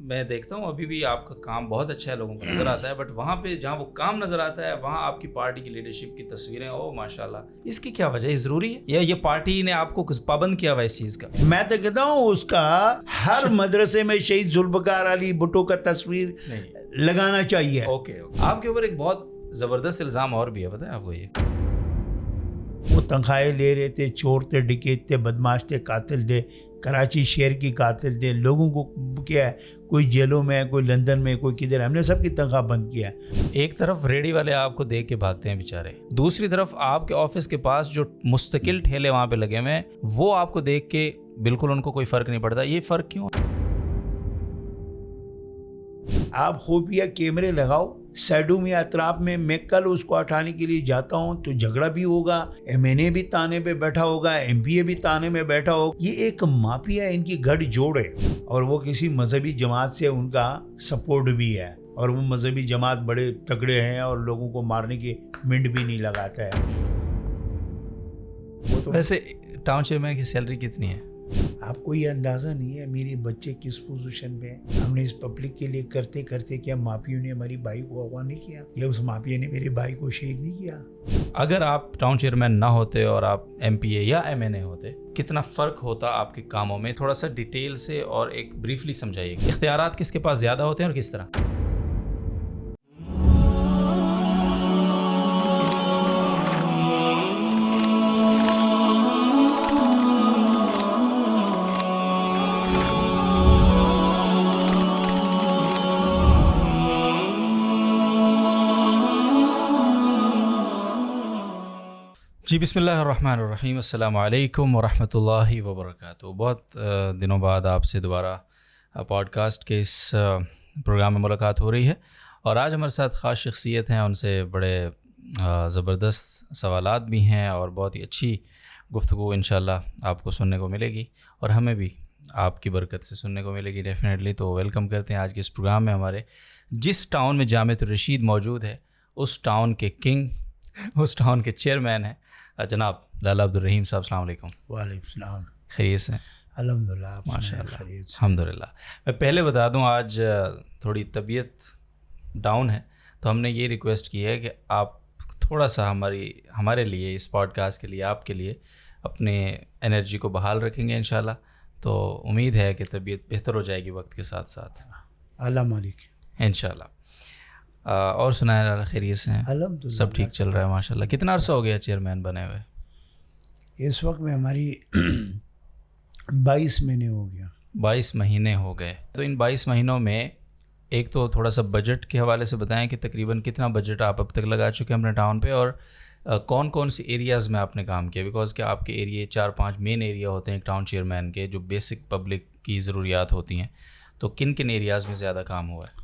میں دیکھتا ہوں ابھی بھی آپ کا کام بہت اچھا ہے, لوگوں کو نظر آتا ہے, بٹ وہاں پہ جہاں وہ کام نظر آتا ہے وہاں آپ کی پارٹی کی لیڈرشپ کی تصویریں, او ماشاء اللہ, اس کی کیا وجہ ہے؟ ضروری ہے یا یہ پارٹی نے آپ کو پابند کیا ہوا اس چیز کا؟ میں تو کہتا ہوں اس کا ہر مدرسے میں شہید ذوالفقار علی بھٹو کا تصویر لگانا چاہیے. اوکے, آپ کے اوپر ایک بہت زبردست الزام اور بھی ہے, پتہ ہے آپ کو یہ؟ وہ تنخواہیں لے رہے تھے, چور تھے, ڈکیت تھے, بدماش تھے, قاتل تھے, کراچی شہر کی قاتل تھے. لوگوں کو کیا ہے, کوئی جیلوں میں ہے, کوئی لندن میں, کوئی کدھر. ہم نے سب کی تنخواہ بند کیا. ایک طرف ریڑھی والے آپ کو دیکھ کے بھاگتے ہیں بیچارے, دوسری طرف آپ کے آفس کے پاس جو مستقل ٹھیلے وہاں پہ لگے ہوئے ہیں وہ آپ کو دیکھ کے بالکل ان کو کوئی فرق نہیں پڑتا. یہ فرق کیوں؟ آپ خفیہ کیمرے لگاؤ سائڈوں میں, اطراف میں. میں کل اس کو ہٹانے کے لیے جاتا ہوں تو جھگڑا بھی ہوگا, ایم این اے بھی تانے پہ بیٹھا ہوگا, ایم پی اے بھی تانے میں بیٹھا ہوگا. یہ ایک مافیا ہے, ان کی گٹھ جوڑ ہے, اور وہ کسی مذہبی جماعت سے ان کا سپورٹ بھی ہے, اور وہ مذہبی جماعت بڑے تگڑے ہیں اور لوگوں کو مارنے کی منٹ بھی نہیں لگاتا ہے. ویسے ٹاؤن چیئرمین کی سیلری کتنی ہے؟ آپ کو یہ اندازہ نہیں ہے میرے بچے کس پوزیشن پہ ہیں. ہم نے اس پبلک کے لیے کرتے کرتے کیا مافیوں نے ہماری بھائی کو اغوا نہیں کیا, یا اس مافیا نے میرے بھائی کو شہید نہیں کیا. اگر آپ ٹاؤن چیئرمین نہ ہوتے اور آپ ایم پی اے یا ایم این اے ہوتے, کتنا فرق ہوتا آپ کے کاموں میں؟ تھوڑا سا ڈیٹیل سے اور ایک بریفلی سمجھائیے. اختیارات کس کے پاس زیادہ ہوتے ہیں اور کس طرح؟ جی بسم اللہ الرحمن الرحیم. السلام علیکم ورحمۃ اللہ وبرکاتہ. بہت دنوں بعد آپ سے دوبارہ پوڈ کاسٹ کے اس پروگرام میں ملاقات ہو رہی ہے, اور آج ہمارے ساتھ خاص شخصیت ہیں, ان سے بڑے زبردست سوالات بھی ہیں اور بہت ہی اچھی گفتگو انشاءاللہ آپ کو سننے کو ملے گی, اور ہمیں بھی آپ کی برکت سے سننے کو ملے گی ڈیفینیٹلی. تو ویلکم کرتے ہیں آج کے اس پروگرام میں ہمارے, جس ٹاؤن میں جامعۃ الرشید موجود ہے اس ٹاؤن کے کنگ, اس ٹاؤن کے چیئرمین ہیں جناب لالا عبدالرحیم صاحب. السلام علیکم. وعلیکم السلام. خیریت سے؟ الحمدللہ ماشاء اللہ, الحمدللہ. میں پہلے بتا دوں آج تھوڑی طبیعت ڈاؤن ہے, تو ہم نے یہ ریکویسٹ کی ہے کہ آپ تھوڑا سا ہمارے لیے اس پوڈ کاسٹ کے لیے, آپ کے لیے اپنے انرجی کو بحال رکھیں گے انشاءاللہ. تو امید ہے کہ طبیعت بہتر ہو جائے گی وقت کے ساتھ ساتھ. اللہ مالک انشاءاللہ. اور سنائیں لالا, خیریت سے ہیں؟ الحمدللہ سب ٹھیک چل رہا ہے ماشاءاللہ. کتنا عرصہ ہو گیا چیئرمین بنے ہوئے؟ اس وقت میں ہماری 22 مہینے ہو گیا. 22 مہینے ہو گئے. تو ان 22 مہینوں میں ایک تو تھوڑا سا بجٹ کے حوالے سے بتائیں کہ تقریباً کتنا بجٹ آپ اب تک لگا چکے ہیں اپنے ٹاؤن پہ, اور کون کون سی ایریاز میں آپ نے کام کیا؟ بیکاز کہ آپ کے ایریے 4-5 مین ایریا ہوتے ہیں ایک ٹاؤن چیئرمین کے, جو بیسک پبلک کی ضروریات ہوتی ہیں, تو کن کن ایریاز میں زیادہ کام ہوا ہے؟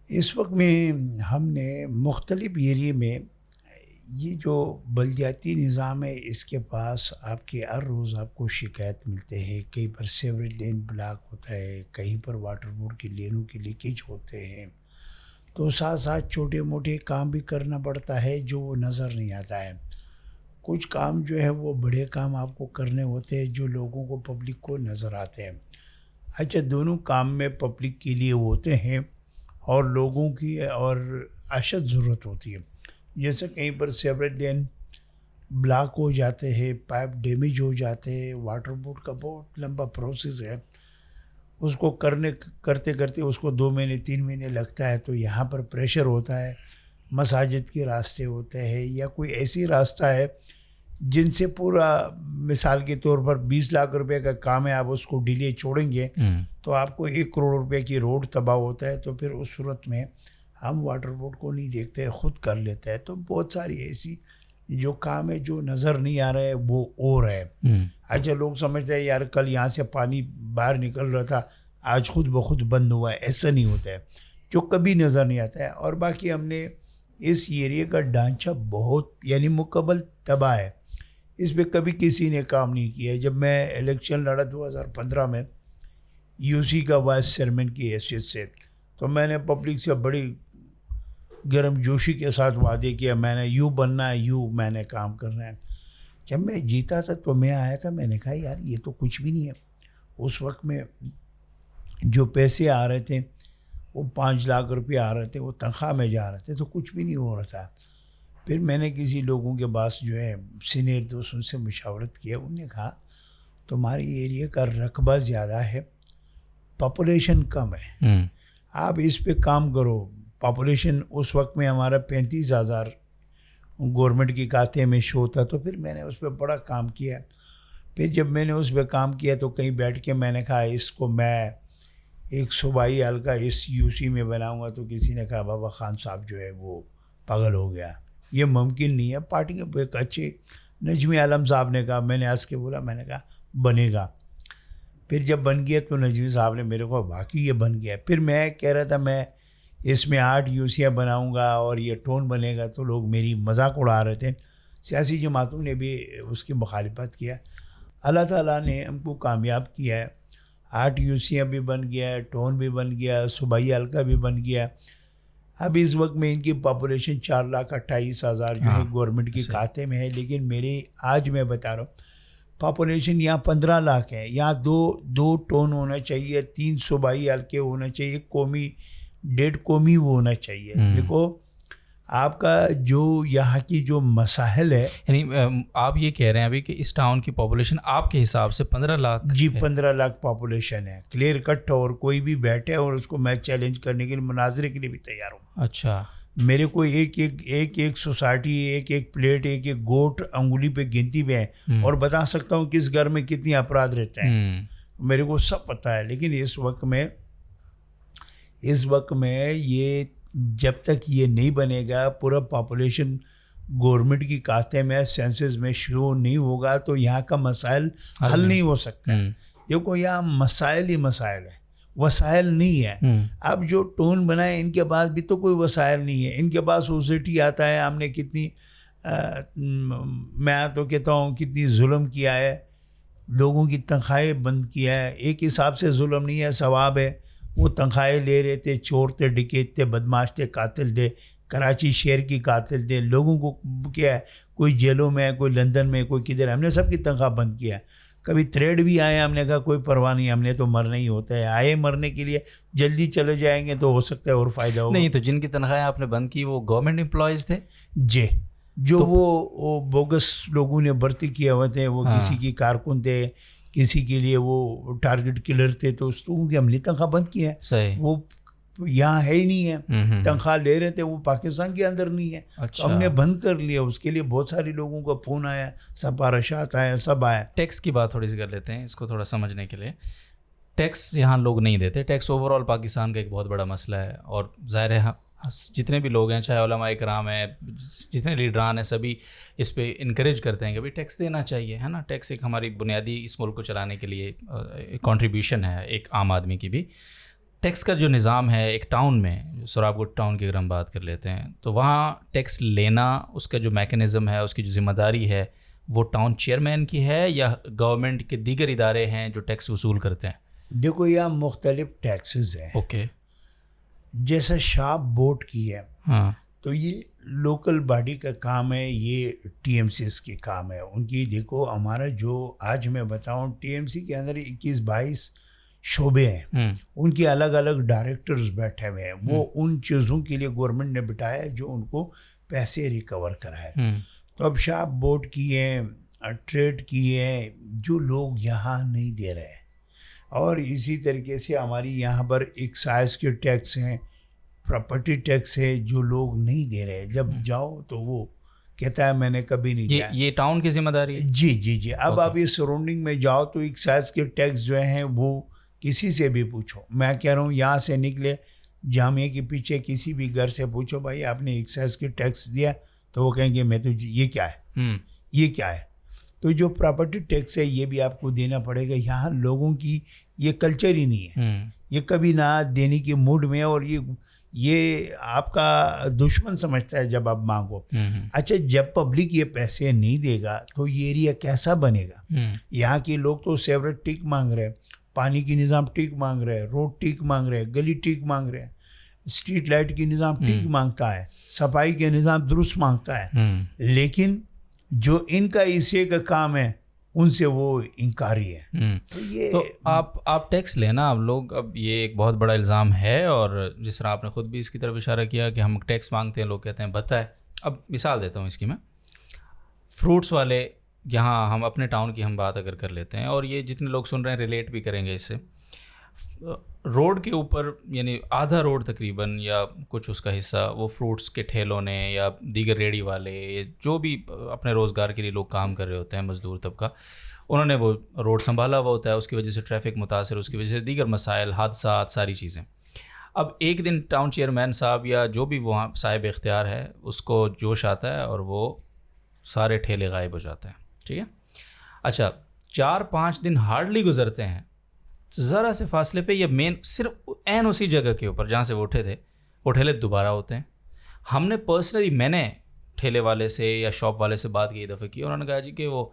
اس وقت میں ہم نے مختلف ایریے میں, یہ جو بلدیاتی نظام ہے اس کے پاس آپ کے ہر روز آپ کو شکایت ملتے ہیں. کہیں پر سیوریج لین بلاک ہوتا ہے, کہیں پر واٹر بورڈ کی لینوں کے لیکیج ہوتے ہیں, تو ساتھ ساتھ چھوٹے موٹے کام بھی کرنا پڑتا ہے جو وہ نظر نہیں آتا ہے. کچھ کام جو ہے وہ بڑے کام آپ کو کرنے ہوتے ہیں جو لوگوں کو پبلک کو نظر آتے ہیں. اچھا, دونوں کام میں پبلک کے لیے ہوتے ہیں اور لوگوں کی اور اشد ضرورت ہوتی ہے. جیسے کہیں پر سیوریج لین بلاک ہو جاتے ہیں, پائپ ڈیمیج ہو جاتے ہیں, واٹر بورڈ کا بہت لمبا پروسیس ہے, اس کو کرتے کرتے اس کو 2 مہینے 3 مہینے لگتا ہے. تو یہاں پر پریشر ہوتا ہے, مساجد کے راستے ہوتے ہیں, یا کوئی ایسی راستہ ہے جن سے پورا مثال کے طور پر 20 لاکھ روپے کا کام ہے, آپ اس کو ڈیلے چھوڑیں گے تو آپ کو 1 کروڑ روپے کی روڈ تباہ ہوتا ہے. تو پھر اس صورت میں ہم واٹر بورڈ کو نہیں دیکھتے, خود کر لیتے ہیں. تو بہت ساری ایسی جو کام ہے جو نظر نہیں آ رہا ہے وہ اور ہے. اچھا, لوگ سمجھتے ہیں یار کل یہاں سے پانی باہر نکل رہا تھا, آج خود بخود بند ہوا ہے. ایسا نہیں ہوتا ہے, جو کبھی نظر نہیں آتا ہے. اور باقی ہم نے اس ایریے کا ڈھانچہ بہت یعنی مکمل تباہ ہے, اس پہ کبھی کسی نے کام نہیں کیا. جب میں الیکشن لڑا 2015 میں یو سی کا وائس چیئرمین کی حیثیت سے, تو میں نے پبلک سے بڑی گرم جوشی کے ساتھ وعدے کیا, میں نے یوں بننا ہے, یوں میں نے کام کرنا ہے. جب میں جیتا تھا تو میں آیا تھا, میں نے کہا یار یہ تو کچھ بھی نہیں ہے. اس وقت میں جو پیسے آ رہے تھے وہ 5 لاکھ روپے آ رہے تھے، وہ تنخواہ میں جا رہے تھے، تو کچھ بھی نہیں ہو رہا تھا. پھر میں نے کسی لوگوں کے پاس جو ہے سینئر دوستوں سے مشاورت کیا. انہوں نے کہا تمہاری ایریا کا رقبہ زیادہ ہے، پاپولیشن کم ہے، آپ اس پہ کام کرو. پاپولیشن اس وقت میں ہمارا 35,000 گورنمنٹ کے کھاتے میں شو تھا. تو پھر میں نے اس پہ بڑا کام کیا. پھر جب میں نے اس پہ کام کیا تو کہیں بیٹھ کے میں نے کہا اس کو میں ایک صوبائی حلقہ اس یو سی میں بناؤں گا. تو کسی نے کہا بابا خان صاحب جو ہے وہ پاگل ہو گیا، یہ ممکن نہیں ہے. پارٹی کے ایک اچھے نجمی عالم صاحب نے کہا، میں نے ہنس کے بولا، میں نے کہا بنے گا. پھر جب بن گیا تو نجمی صاحب نے میرے کو واقعی یہ بن گیا. پھر میں کہہ رہا تھا میں اس میں 8 یوسیاں بناؤں گا اور یہ ٹون بنے گا، تو لوگ میری مذاق اڑا رہے تھے. سیاسی جماعتوں نے بھی اس کی مخالفت کیا. اللہ تعالیٰ نے ہم کو کامیاب کیا ہے. 8 یوسیاں بھی بن گیا، ٹون بھی بن گیا، صوبائی حلقہ بھی بن گیا. اب اس وقت میں ان کی پاپولیشن 4,28,000 جو ہے گورنمنٹ کے کھاتے میں ہے. لیکن میرے آج میں بتا رہا ہوں پاپولیشن یہاں 15 لاکھ ہے. یہاں دو ٹون ہونا چاہیے، 3 صوبائی حلقے ہونا چاہیے، قومی 1.5 قومی وہ ہونا چاہیے. دیکھو آپ کا جو یہاں کی جو مسائل ہے، یعنی آپ یہ کہہ رہے ہیں ابھی کہ اس ٹاؤن کی پاپولیشن آپ کے حساب سے 15 لاکھ؟ جی 15 لاکھ پاپولیشن ہے، کلیئر کٹ. اور کوئی بھی بیٹھے اور اس کو میں چیلنج کرنے کے لیے، مناظرے کے لیے بھی تیار ہوں. اچھا، میرے کو ایک سوسائٹی، ایک پلیٹ، ایک گوٹ انگلی پہ گنتی ہوئے ہیں اور بتا سکتا ہوں کس گھر میں کتنی افراد رہتے ہیں، میرے کو سب پتہ ہے. لیکن اس وقت میں یہ جب تک یہ نہیں بنے گا، پورا پاپولیشن گورنمنٹ کی کھاتے میں سینسس میں شروع نہیں ہوگا تو یہاں کا مسائل حل نہیں ہو سکتا. دیکھو یہاں مسائل ہی مسائل ہیں، وسائل نہیں ہے. اب جو ٹون بنائے ان کے پاس بھی تو کوئی وسائل نہیں ہے. ان کے پاس اوسٹی آتا ہے، ہم نے کتنی میں تو کہتا ہوں کتنی ظلم کیا ہے، لوگوں کی تنخواہیں بند کیا ہے. ایک حساب سے ظلم نہیں ہے، ثواب ہے. وہ تنخواہیں لے رہے تھے، چور تھے، ڈکیت تھے، بدماش تھے، قاتل تھے، کراچی شہر کی قاتل تھے. لوگوں کو کیا ہے، کوئی جیلوں میں ہے، کوئی لندن میں، کوئی کدھر. ہم نے سب کی تنخواہ بند کیا ہے. کبھی تھریڈ بھی آئے، ہم نے کہا کوئی پرواہ نہیں، ہم نے تو مرنا ہی ہوتا ہے. آئے مرنے کے لیے، جلدی چلے جائیں گے تو ہو سکتا ہے اور فائدہ ہوگا. نہیں تو جن کی تنخواہیں آپ نے بند کی وہ گورنمنٹ امپلائیز تھے جی، جو وہ بوگس لوگوں نے بھرتی کیا ہوئے تھے. وہ کسی کی کارکن تھے، کسی کے لیے وہ ٹارگٹ کلر تھے. تو اس لوگوں کی ہم نے تنخواہ بند کی ہے. صحیح، وہ یہاں ہے ہی نہیں ہے، تنخواہ لے رہے تھے، وہ پاکستان کے اندر نہیں ہے. تو ہم نے بند کر لیا. اس کے لیے بہت سارے لوگوں کا فون آیا، سفارشات آیا، سب آیا. ٹیکس کی بات تھوڑی سی کر لیتے ہیں اس کو تھوڑا سمجھنے کے لیے. ٹیکس یہاں لوگ نہیں دیتے. ٹیکس اوور آل پاکستان کا ایک بہت بڑا مسئلہ ہے، اور ظاہر ہے جتنے بھی لوگ ہیں، چاہے علماء کرام ہیں، جتنے لیڈران ہیں، سبھی اس پہ انکریج کرتے ہیں کہ بھائی ٹیکس دینا چاہیے، ہے نا. ٹیکس ایک ہماری بنیادی اس ملک کو چلانے کے لیے کنٹریبیوشن ہے ایک عام آدمی کی بھی. ٹیکس کا جو نظام ہے ایک ٹاؤن میں، سوراب گڑھ ٹاؤن کی اگر ہم بات کر لیتے ہیں تو وہاں ٹیکس لینا، اس کا جو میکینزم ہے، اس کی جو ذمہ داری ہے، وہ ٹاؤن چیئرمین کی ہے یا گورنمنٹ کے دیگر ادارے ہیں جو ٹیکس وصول کرتے ہیں؟ دیکھو یہاں مختلف ٹیکسز ہیں. اوکے، جیسا شاپ بورڈ کی ہے، ہاں، تو یہ لوکل باڈی کا کام ہے، یہ ٹی ایم سیز کی کام ہے ان کی. دیکھو ہمارا جو آج میں بتاؤں، ٹی ایم سی کے اندر 21-22 شعبے ہیں، ان کے الگ الگ ڈائریکٹرز بیٹھے ہوئے ہیں. وہ ان چیزوں کے لیے گورنمنٹ نے بٹھایا ہے جو ان کو پیسے ریکور کرائے. تو اب شاپ بورڈ کی ہے، ٹریڈ کی ہے، جو لوگ یہاں نہیں دے رہے. اور اسی طریقے سے ہماری یہاں پر ایکسائز کے ٹیکس ہیں، پراپرٹی ٹیکس ہے، جو لوگ نہیں دے رہے. جب جاؤ تو وہ کہتا ہے میں نے کبھی نہیں دیا. یہ ٹاؤن کی ذمہ داری ہے. جی. اب آپ اس سراؤنڈنگ میں جاؤ تو ایکسائز کے ٹیکس جو ہیں وہ کسی سے بھی پوچھو. میں کہہ رہا ہوں یہاں سے نکلے جامعہ کے پیچھے کسی بھی گھر سے پوچھو بھائی آپ نے ایکسائز کے ٹیکس دیا، تو وہ کہیں گے میں تو یہ کیا ہے. تو جو پراپرٹی ٹیکس ہے یہ بھی آپ کو دینا پڑے گا. یہاں لوگوں کی یہ کلچر ہی نہیں ہے، یہ کبھی نہ دینے کی موڈ میں ہے، اور یہ آپ کا دشمن سمجھتا ہے جب آپ مانگو. اچھا جب پبلک یہ پیسے نہیں دے گا تو یہ ایریا کیسا بنے گا؟ یہاں کے لوگ تو سیوریج ٹیک مانگ رہے ہیں، پانی کی نظام ٹیک مانگ رہے ہیں، روڈ ٹیک مانگ رہے ہیں، گلی ٹیک مانگ رہے ہیں، اسٹریٹ لائٹ کی نظام ٹیک مانگتا ہے، صفائی کے نظام درست مانگتا ہے. لیکن جو ان کا حصے کا کام ہے ان سے وہ انکاری ہے. تو آپ ٹیکس لینا آپ لوگ، اب یہ ایک بہت بڑا الزام ہے، اور جس طرح آپ نے خود بھی اس کی طرف اشارہ کیا کہ ہم ٹیکس مانگتے ہیں، لوگ کہتے ہیں بھتا ہے. اب مثال دیتا ہوں اس کی میں، فروٹس والے یہاں ہم اپنے ٹاؤن کی ہم بات اگر کر لیتے ہیں، اور یہ جتنے لوگ سن رہے ہیں ریلیٹ بھی کریں گے اس سے، روڈ کے اوپر یعنی آدھا روڈ تقریباً یا کچھ اس کا حصہ وہ فروٹس کے ٹھیلوں نے یا دیگر ریڑھی والے جو بھی اپنے روزگار کے لیے لوگ کام کر رہے ہوتے ہیں، مزدور طبقہ، انہوں نے وہ روڈ سنبھالا ہوا ہوتا ہے. اس کی وجہ سے ٹریفک متاثر، اس کی وجہ سے دیگر مسائل، حادثات، ساری چیزیں. اب ایک دن ٹاؤن چیئرمین صاحب یا جو بھی وہاں صاحب اختیار ہے اس کو جوش آتا ہے اور وہ سارے ٹھیلے غائب ہو جاتے ہیں. ٹھیک ہے، اچھا 4-5 دن ہارڈلی گزرتے ہیں، ذرا سے فاصلے پہ یہ مین صرف عین اسی جگہ کے اوپر جہاں سے وہ اٹھے تھے وہ ٹھیلے دوبارہ ہوتے ہیں. ہم نے پرسنلی، میں نے ٹھیلے والے سے یا شاپ والے سے بات کی دفعہ کی، انہوں نے کہا جی کہ وہ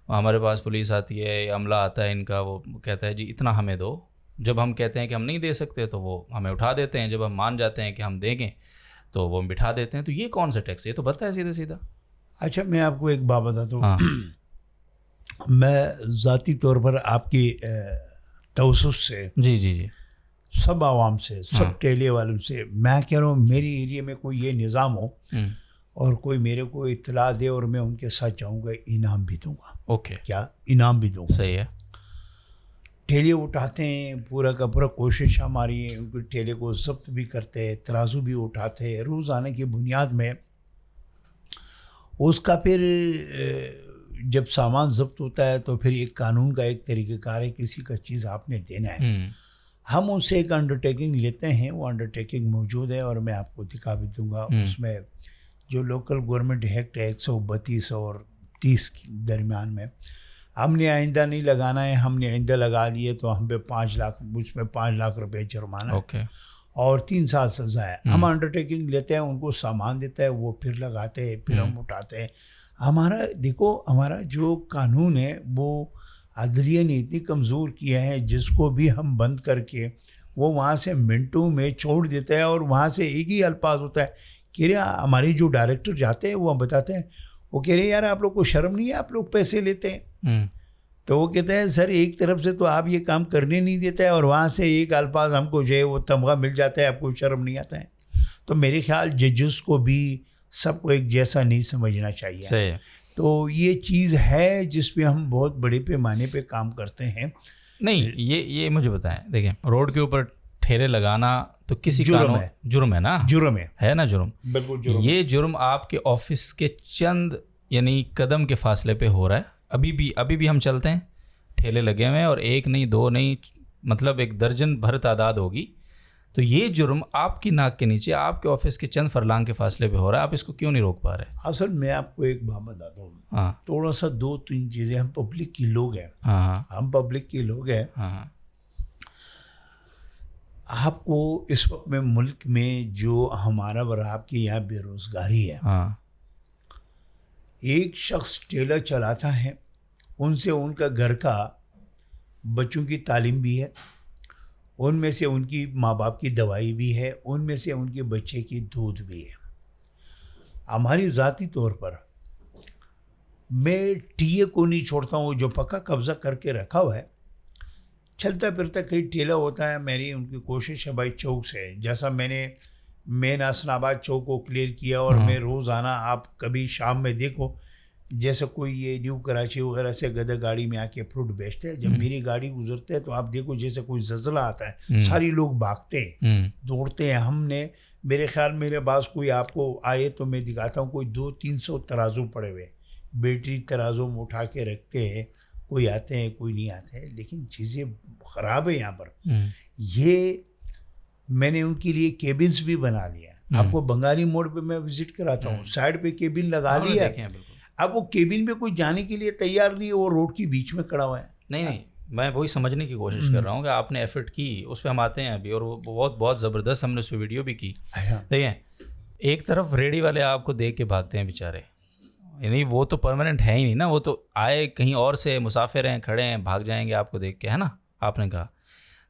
ہمارے پاس پولیس آتی ہے یا عملہ آتا ہے ان کا، وہ کہتا ہے جی اتنا ہمیں دو. جب ہم کہتے ہیں کہ ہم نہیں دے سکتے تو وہ ہمیں اٹھا دیتے ہیں، جب ہم مان جاتے ہیں کہ ہم دیں گے تو وہ بٹھا دیتے ہیں. تو یہ کون سا ٹیکس ہے؟ یہ تو بتا ہے سیدھا سیدھا. اچھا میں آپ کو ایک بات بتاتا ہوں. میں ذاتی طور پر آپ کی توسط سے، جی سب عوام سے، سب ٹیلے والوں سے میں کہہ رہا ہوں، میری ایریا میں کوئی یہ نظام ہو اور کوئی میرے کو اطلاع دے اور میں ان کے ساتھ جاؤں گا، انعام بھی دوں گا. اوکے، کیا انعام بھی دوں گا. صحیح ہے. ٹھیلے اٹھاتے ہیں، پورا کا پورا کوشش ہماری ہے ان کے ٹھیلے کو ضبط بھی کرتے ہیں، ترازو بھی اٹھاتے ہیں روزانہ کی بنیاد میں. اس کا پھر جب سامان ضبط ہوتا ہے تو پھر ایک قانون کا ایک طریقہ کار ہے، کسی کا چیز آپ نے دینا ہے. ہم ان سے ایک انڈرٹیکنگ لیتے ہیں، وہ انڈرٹیکنگ موجود ہے اور میں آپ کو دکھا بھی دوں گا. اس میں جو لوکل گورنمنٹ ایکٹ ہے 132 اور 30 کے درمیان میں، ہم نے آئندہ نہیں لگانا ہے، ہم نے آئندہ لگا لیے تو ہم پہ 5 لاکھ، اس میں 5 لاکھ روپے جرمانہ ہے اور 3 سال سزا ہے. ہم انڈرٹیکنگ لیتے ہیں، ان کو سامان دیتا ہے، وہ پھر لگاتے ہیں، پھر ہم اٹھاتے ہیں. ہمارا دیکھو، ہمارا جو قانون ہے وہ عدلیہ نے اتنی کمزور کیا ہے، جس کو بھی ہم بند کر کے وہ وہاں سے منٹوں میں چھوڑ دیتا ہے. اور وہاں سے ایک ہی الفاظ ہوتا ہے کہ ہمارے جو ڈائریکٹر جاتے ہیں وہ بتاتے ہیں، وہ کہہ رہے ہیں یار آپ لوگ کو شرم نہیں ہے، آپ لوگ پیسے لیتے ہیں. تو وہ کہتے ہیں سر ایک طرف سے تو آپ یہ کام کرنے نہیں دیتا ہے اور وہاں سے ایک الفاظ ہم کو جو ہے وہ تمغہ مل جاتا ہے، آپ کو شرم نہیں آتا ہے. تو میرے خیال ججز کو بھی سب کو ایک جیسا نہیں سمجھنا چاہیے. تو یہ چیز ہے جس پہ ہم بہت بڑے پیمانے پہ کام کرتے ہیں. نہیں یہ مجھے بتائیں، دیکھیں روڈ کے اوپر ٹھیلے لگانا تو کسی جرم ہے، جرم ہے نا، جرم ہے نا جرم. بالکل جرم. یہ جرم آپ کے آفس کے چند یعنی قدم کے فاصلے پہ ہو رہا ہے. ابھی بھی ہم چلتے ہیں، ٹھیلے لگے ہوئے ہیں، اور 1 نہیں 2 نہیں، مطلب 1 درجن بھر تعداد ہوگی. تو یہ جرم آپ کی ناک کے نیچے آپ کے آفس کے چند فرلانگ کے فاصلے پہ ہو رہا ہے، آپ اس کو کیوں نہیں روک پا رہے؟ اصل میں آپ کو ایک بات بتاتا ہوں، تھوڑا سا 2-3 چیزیں. ہم پبلک کی لوگ ہیں، ہم پبلک کے لوگ ہیں. آپ کو اس وقت میں ملک میں جو ہمارا اور آپ کے یہاں بے روزگاری ہے، ایک شخص ٹھیلا چلاتا ہے، ان سے ان کا گھر کا بچوں کی تعلیم بھی ہے، ان میں سے ان کی ماں باپ کی دوائی بھی ہے، ان میں سے ان کے بچے کی دودھ بھی ہے. ہماری ذاتی طور پر میں ٹی اے کو نہیں چھوڑتا ہوں، جو پکا قبضہ کر کے رکھا ہوا ہے، چلتا پھرتا کہیں ٹھیلا ہوتا ہے. میری ان کی کوشش ہے بھائی چوک سے، جیسا میں نے مین حسن آباد چوک کو کلیئر کیا، اور میں روزانہ آپ کبھی شام میں دیکھو جیسے کوئی یہ نیو کراچی وغیرہ سے گدھا گاڑی میں آ کے فروٹ بیچتے ہیں، جب میری گاڑی گزرتے ہے تو آپ دیکھو جیسے کوئی زلزلہ آتا ہے، ساری لوگ بھاگتے ہیں، دوڑتے ہیں. ہم نے میرے خیال میرے پاس کوئی آپ کو آئے تو میں دکھاتا ہوں، کوئی 200-300 ترازو پڑے ہوئے، بیٹری ترازو میں اٹھا کے رکھتے ہیں. کوئی آتے ہیں کوئی نہیں آتے ہیں، لیکن چیزیں خراب ہے یہاں پر. یہ میں نے ان کے لیے کیبنز بھی بنا لیا. آپ کو بنگالی موڑ پہ میں وزٹ کراتا ہوں، سائڈ پہ کیبن لگا لیا. اب وہ کیبن میں کوئی جانے کے لیے تیار نہیں ہے، وہ روڈ کے بیچ میں کھڑا ہوا ہے. نہیں میں وہی سمجھنے کی کوشش کر رہا ہوں کہ آپ نے ایفرٹ کی، اس پہ ہم آتے ہیں ابھی، اور وہ بہت زبردست، ہم نے اس پہ ویڈیو بھی کی. دیکھیں ایک طرف ریڑھی والے آپ کو دیکھ کے بھاگتے ہیں بیچارے، یعنی وہ تو پرماننٹ ہے ہی نہیں نا، وہ تو آئے کہیں اور سے، مسافر ہیں، کھڑے ہیں، بھاگ جائیں گے آپ کو دیکھ کے، ہے نا، آپ نے کہا.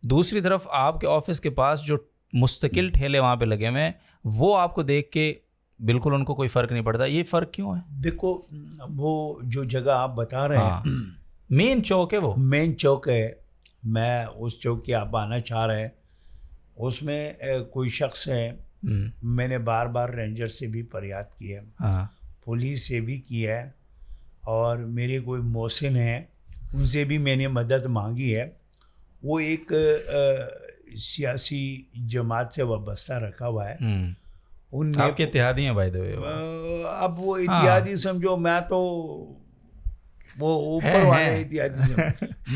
دوسری طرف آپ کے آفس کے پاس جو مستقل ٹھیلے وہاں پہ لگے ہوئے ہیں، وہ آپ کو دیکھ کے بالکل ان کو کوئی فرق نہیں پڑتا. یہ فرق کیوں ہے؟ دیکھو وہ جو جگہ آپ بتا رہے ہیں، مین چوک ہے وہ؟ مین چوک ہے. میں اس چوک کی آپ آنا چاہ رہے ہیں. اس میں کوئی شخص ہے, میں نے بار بار رینجر سے بھی فریاد کی ہے, پولیس سے بھی کی ہے, اور میرے کوئی محسن ہیں ان سے بھی میں نے مدد مانگی ہے. وہ ایک سیاسی جماعت سے وابستہ رکھا ہوا ہے. ان نے آپ کے اتحادی ہیں بھائی دے. اب وہ اتحادی سمجھو, میں تو وہ اوپر والے اتحادی سے,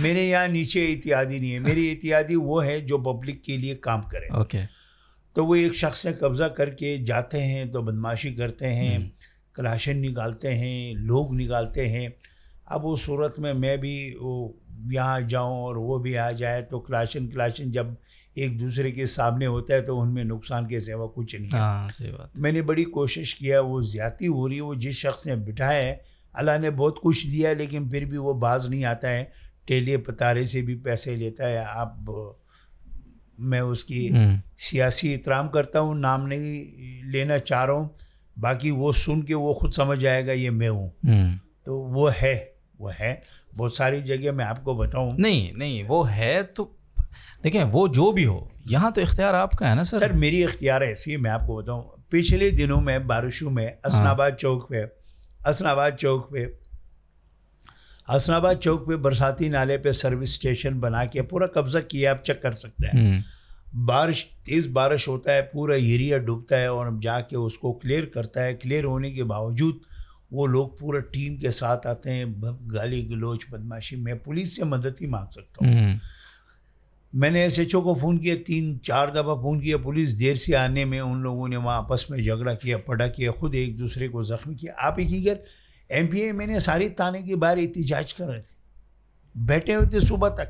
میرے یہاں نیچے اتحادی نہیں ہے. میری اتحادی وہ ہے جو پبلک کے لیے کام کرے. اوکے. تو وہ ایک شخص سے قبضہ کر کے جاتے ہیں تو بدماشی کرتے ہیں, کلاشن نکالتے ہیں, لوگ نکالتے ہیں. اب اس صورت میں بھی یہاں جاؤں اور وہ بھی آ جائے تو کلاشن جب ایک دوسرے کے سامنے ہوتا ہے تو ان میں نقصان کے سوا کچھ نہیں ہے. صحیح بات. میں نے بڑی کوشش کیا, وہ زیادتی ہو رہی ہے. وہ جس شخص نے بٹھایا ہے اللہ نے بہت کچھ دیا, لیکن پھر بھی وہ باز نہیں آتا ہے, ٹیلے پتارے سے بھی پیسے لیتا ہے. اب میں اس کی سیاسی احترام کرتا ہوں, نام نہیں لینا چاہ رہا ہوں, باقی وہ سن کے وہ خود سمجھ آئے گا یہ میں ہوں. تو وہ ہے بہت ساری جگہ میں آپ کو بتاؤں. نہیں وہ ہے تو دیکھیں, وہ جو بھی ہو یہاں تو اختیار آپ کا ہے نا سر. میری اختیار ایسی ہے, میں آپ کو بتاؤں. پچھلے دنوں میں بارشوں میں حسن آباد چوک پہ برساتی نالے پہ سروس اسٹیشن بنا کے پورا قبضہ کیا, آپ چیک کر سکتے ہیں. تیز بارش ہوتا ہے, پورا ایریا ڈوبتا ہے, اور اب جا کے اس کو کلیئر کرتا ہے. کلیئر ہونے کے باوجود وہ لوگ پورا ٹیم کے ساتھ آتے ہیں, گالی گلوچ بدماشی. میں پولیس سے مدد ہی مانگ سکتا ہوں. میں نے ایس ایچ او کو فون کیا, 3-4 دفعہ فون کیا. پولیس دیر سے آنے میں ان لوگوں نے وہاں آپس میں جھگڑا کیا, پڑا کیا, خود ایک دوسرے کو زخمی کیا. آپ ایک ہی گھر ایم پی اے میں نے ساری تانے کے باہر احتجاج کر رہے تھے, بیٹھے ہوئے تھے صبح تک.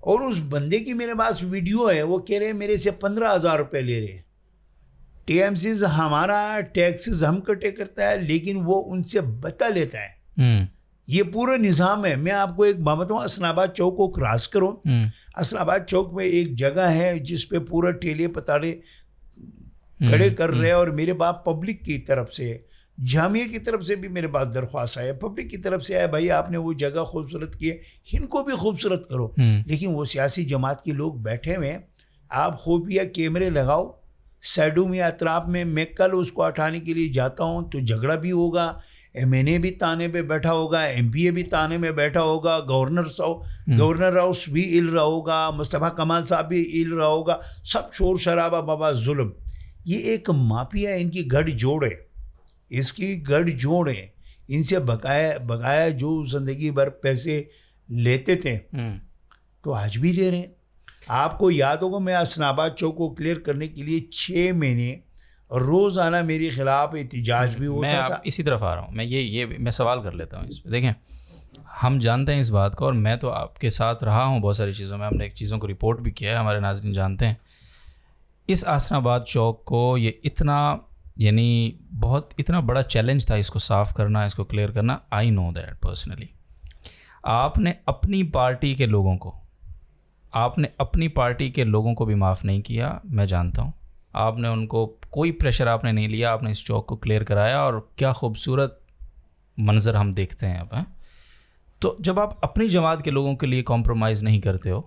اور اس بندے کی میرے پاس ویڈیو ہے, وہ کہہ رہے میرے سے 15,000 روپے لے رہے. ٹی ایم سیز ہمارا ٹیکسز ہم کٹے کرتا ہے, لیکن وہ ان سے بتا لیتا ہے. یہ پورا نظام ہے. میں آپ کو ایک بات بتاؤں, حسن آباد چوک کو کراس کرو, حسن آباد چوک میں ایک جگہ ہے جس پہ پورا ٹیلے پتارے کھڑے کر رہے ہیں, اور میرے باپ پبلک کی طرف سے, جامعہ کی طرف سے بھی میرے پاس درخواست آیا, پبلک کی طرف سے آیا, بھائی آپ نے وہ جگہ خوبصورت کی ہے, ان کو بھی خوبصورت کرو. لیکن وہ سیاسی جماعت کے لوگ بیٹھے ہوئے ہیں. آپ خوفیہ کیمرے لگاؤ سائڈوں میں, اطراف میں. میں کل اس کو ہٹانے کے لیے جاتا ہوں تو جھگڑا بھی ہوگا, ایم این اے بھی تانے پہ بیٹھا ہوگا, ایم پی اے بھی تانے میں بیٹھا ہوگا, گورنر ہاؤس بھی ہل رہا ہوگا, مصطفیٰ کمال صاحب بھی ہل رہا ہوگا. سب شور شرابہ, بابا ظلم. یہ ایک مافیا, ان کی گڑھ جوڑ ہے, اس کی گڑھ جوڑ ہے. ان سے بقایا جو زندگی بھر پیسے لیتے تھے تو آج بھی لے رہے ہیں. آپ کو یاد ہوگا, میں حسن آباد چوک کو کلیئر کرنے کے لیے 6 مہینے روزانہ میرے خلاف احتجاج بھی ہوتا تھا. میں اسی طرف آ رہا ہوں. میں سوال کر لیتا ہوں اس پہ. دیکھیں, ہم جانتے ہیں اس بات کو, اور میں تو آپ کے ساتھ رہا ہوں بہت ساری چیزوں میں, ہم نے ایک چیزوں کو رپورٹ بھی کیا ہے, ہمارے ناظرین جانتے ہیں. اس حسن آباد چوک کو یہ اتنا بڑا چیلنج تھا اس کو صاف کرنا, اس کو کلیئر کرنا. آئی نو دیٹ پرسنلی. آپ نے اپنی پارٹی کے لوگوں کو بھی معاف نہیں کیا, میں جانتا ہوں. آپ نے ان کو کوئی پریشر آپ نے نہیں لیا, آپ نے اس چوک کو کلیئر کرایا, اور کیا خوبصورت منظر ہم دیکھتے ہیں اب. تو جب آپ اپنی جماعت کے لوگوں کے لیے کمپرومائز نہیں کرتے ہو,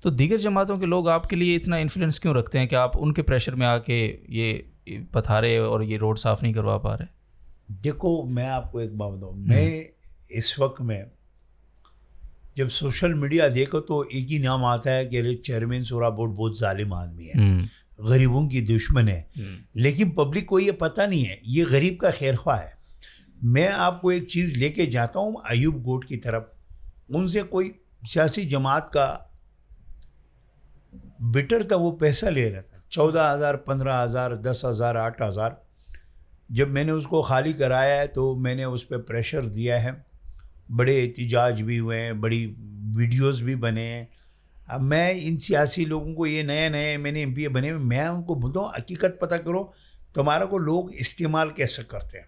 تو دیگر جماعتوں کے لوگ آپ کے لیے اتنا انفلوئنس کیوں رکھتے ہیں کہ آپ ان کے پریشر میں آ کے یہ پتھارے اور یہ روڈ صاف نہیں کروا پا رہے؟ دیکھو, میں آپ کو ایک بات بتاؤں. میں اس وقت میں جب سوشل میڈیا دیکھو تو ایک ہی نام آتا ہے کہ چیئرمین سورا بورڈ بہت ظالم آدمی ہے, غریبوں کی دشمن ہے. لیکن پبلک کو یہ پتہ نہیں ہے یہ غریب کا خیر خواہ ہے. میں آپ کو ایک چیز لے کے جاتا ہوں ایوب گوٹ کی طرف. ان سے کوئی سیاسی جماعت کا بٹر تھا, وہ پیسہ لے رہا تھا 14,000 15,000 10,000 8,000. جب میں نے اس کو خالی کرایا ہے تو میں نے اس پہ پریشر دیا ہے, بڑے احتجاج بھی ہوئے ہیں, بڑی ویڈیوز بھی بنے ہیں. اب میں ان سیاسی لوگوں کو, یہ نئے میں نے ایم پی اے بنے, میں ان کو بولتا ہوں حقیقت پتہ کرو تمہارا کو لوگ استعمال کیسے کرتے ہیں.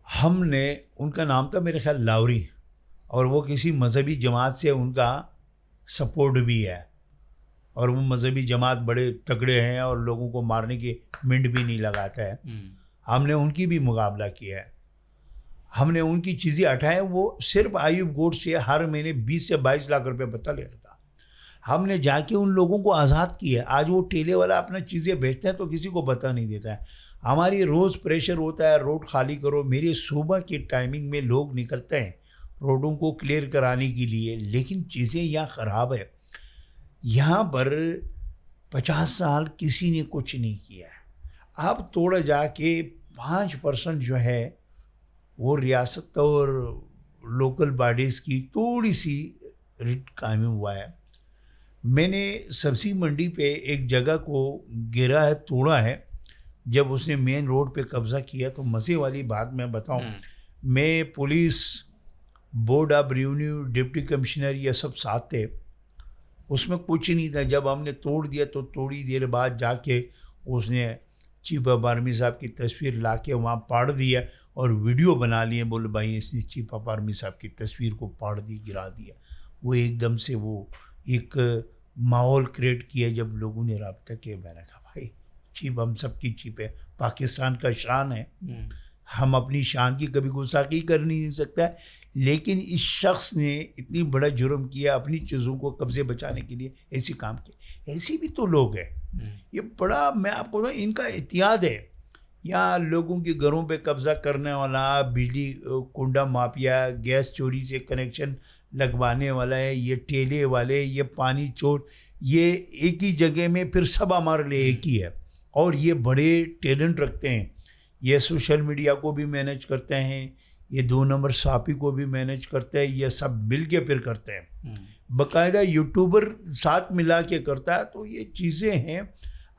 ہم نے, ان کا نام تھا میرے خیال لاوری, اور وہ کسی مذہبی جماعت سے ان کا سپورٹ بھی ہے, اور وہ مذہبی جماعت بڑے تگڑے ہیں اور لوگوں کو مارنے کی منٹ بھی نہیں لگاتا ہے. ہم نے ان کی بھی مقابلہ کیا ہے. ہم نے ان کی چیزیں ہٹائیں. وہ صرف ایوب گوٹ سے ہر مہینے 20 سے 22 لاکھ روپے بتا لے رہا تھا. ہم نے جا کے ان لوگوں کو آزاد کیا. آج وہ ٹھیلے والا اپنا چیزیں بیچتے ہیں تو کسی کو پتہ نہیں دیتا ہے. ہماری روز پریشر ہوتا ہے روڈ خالی کرو. میری صبح کی ٹائمنگ میں لوگ نکلتے ہیں روڈوں کو کلیئر کرانے کے لیے, لیکن چیزیں یہاں خراب ہے. یہاں پر 50 سال کسی نے کچھ نہیں کیا ہے. اب تھوڑا جا کے 5% جو ہے وہ ریاست اور لوکل باڈیز کی تھوڑی سی ریٹ قائم ہوا ہے. میں نے سبزی منڈی پہ ایک جگہ کو گرا ہے, توڑا ہے. جب اس نے مین روڈ پہ قبضہ کیا تو مزے والی بات میں بتاؤں, میں police board of revenue deputy commissioner یہ سب ساتھ تھے. اس میں کچھ نہیں تھا. جب ہم نے توڑ دیا تو تھوڑی دیر بعد جا کے اس نے چیف آف آرمی صاحب کی تصویر لا کے وہاں پاڑ دیا اور ویڈیو بنا لیے. بولے بھائی اس نے چیف آف آرمی صاحب کی تصویر کو پاڑ دی, گرا دیا. وہ ایک دم سے وہ ایک ماحول کریٹ کیا. جب لوگوں نے رابطہ کیا میں نے کہا بھائی چیف ہم سب کی چیف ہے, پاکستان کا شان ہے, ہم اپنی شان کی کبھی گستاخی کر نہیں سکتا. لیکن اس شخص نے اتنی بڑا جرم کیا اپنی چیزوں کو قبضے بچانے کے لیے, ایسی کام کیا. ایسی بھی تو لوگ ہیں. یہ بڑا میں آپ کو ان کا احتیاط ہے. یہاں لوگوں کے گھروں پہ قبضہ کرنے والا, بجلی کنڈا مافیا, گیس چوری سے کنیکشن لگوانے والا ہے, یہ ٹھیلے والے, یہ پانی چور, یہ ایک ہی جگہ میں پھر سب ہمارے لیے ایک ہی ہے. اور یہ بڑے ٹیلنٹ رکھتے ہیں. یہ سوشل میڈیا کو بھی مینیج کرتے ہیں, یہ 2 نمبر صحافی کو بھی مینیج کرتے ہیں, یہ سب مل کے پھر کرتے ہیں. باقاعدہ یوٹیوبر ساتھ ملا کے کرتا ہے. تو یہ چیزیں ہیں.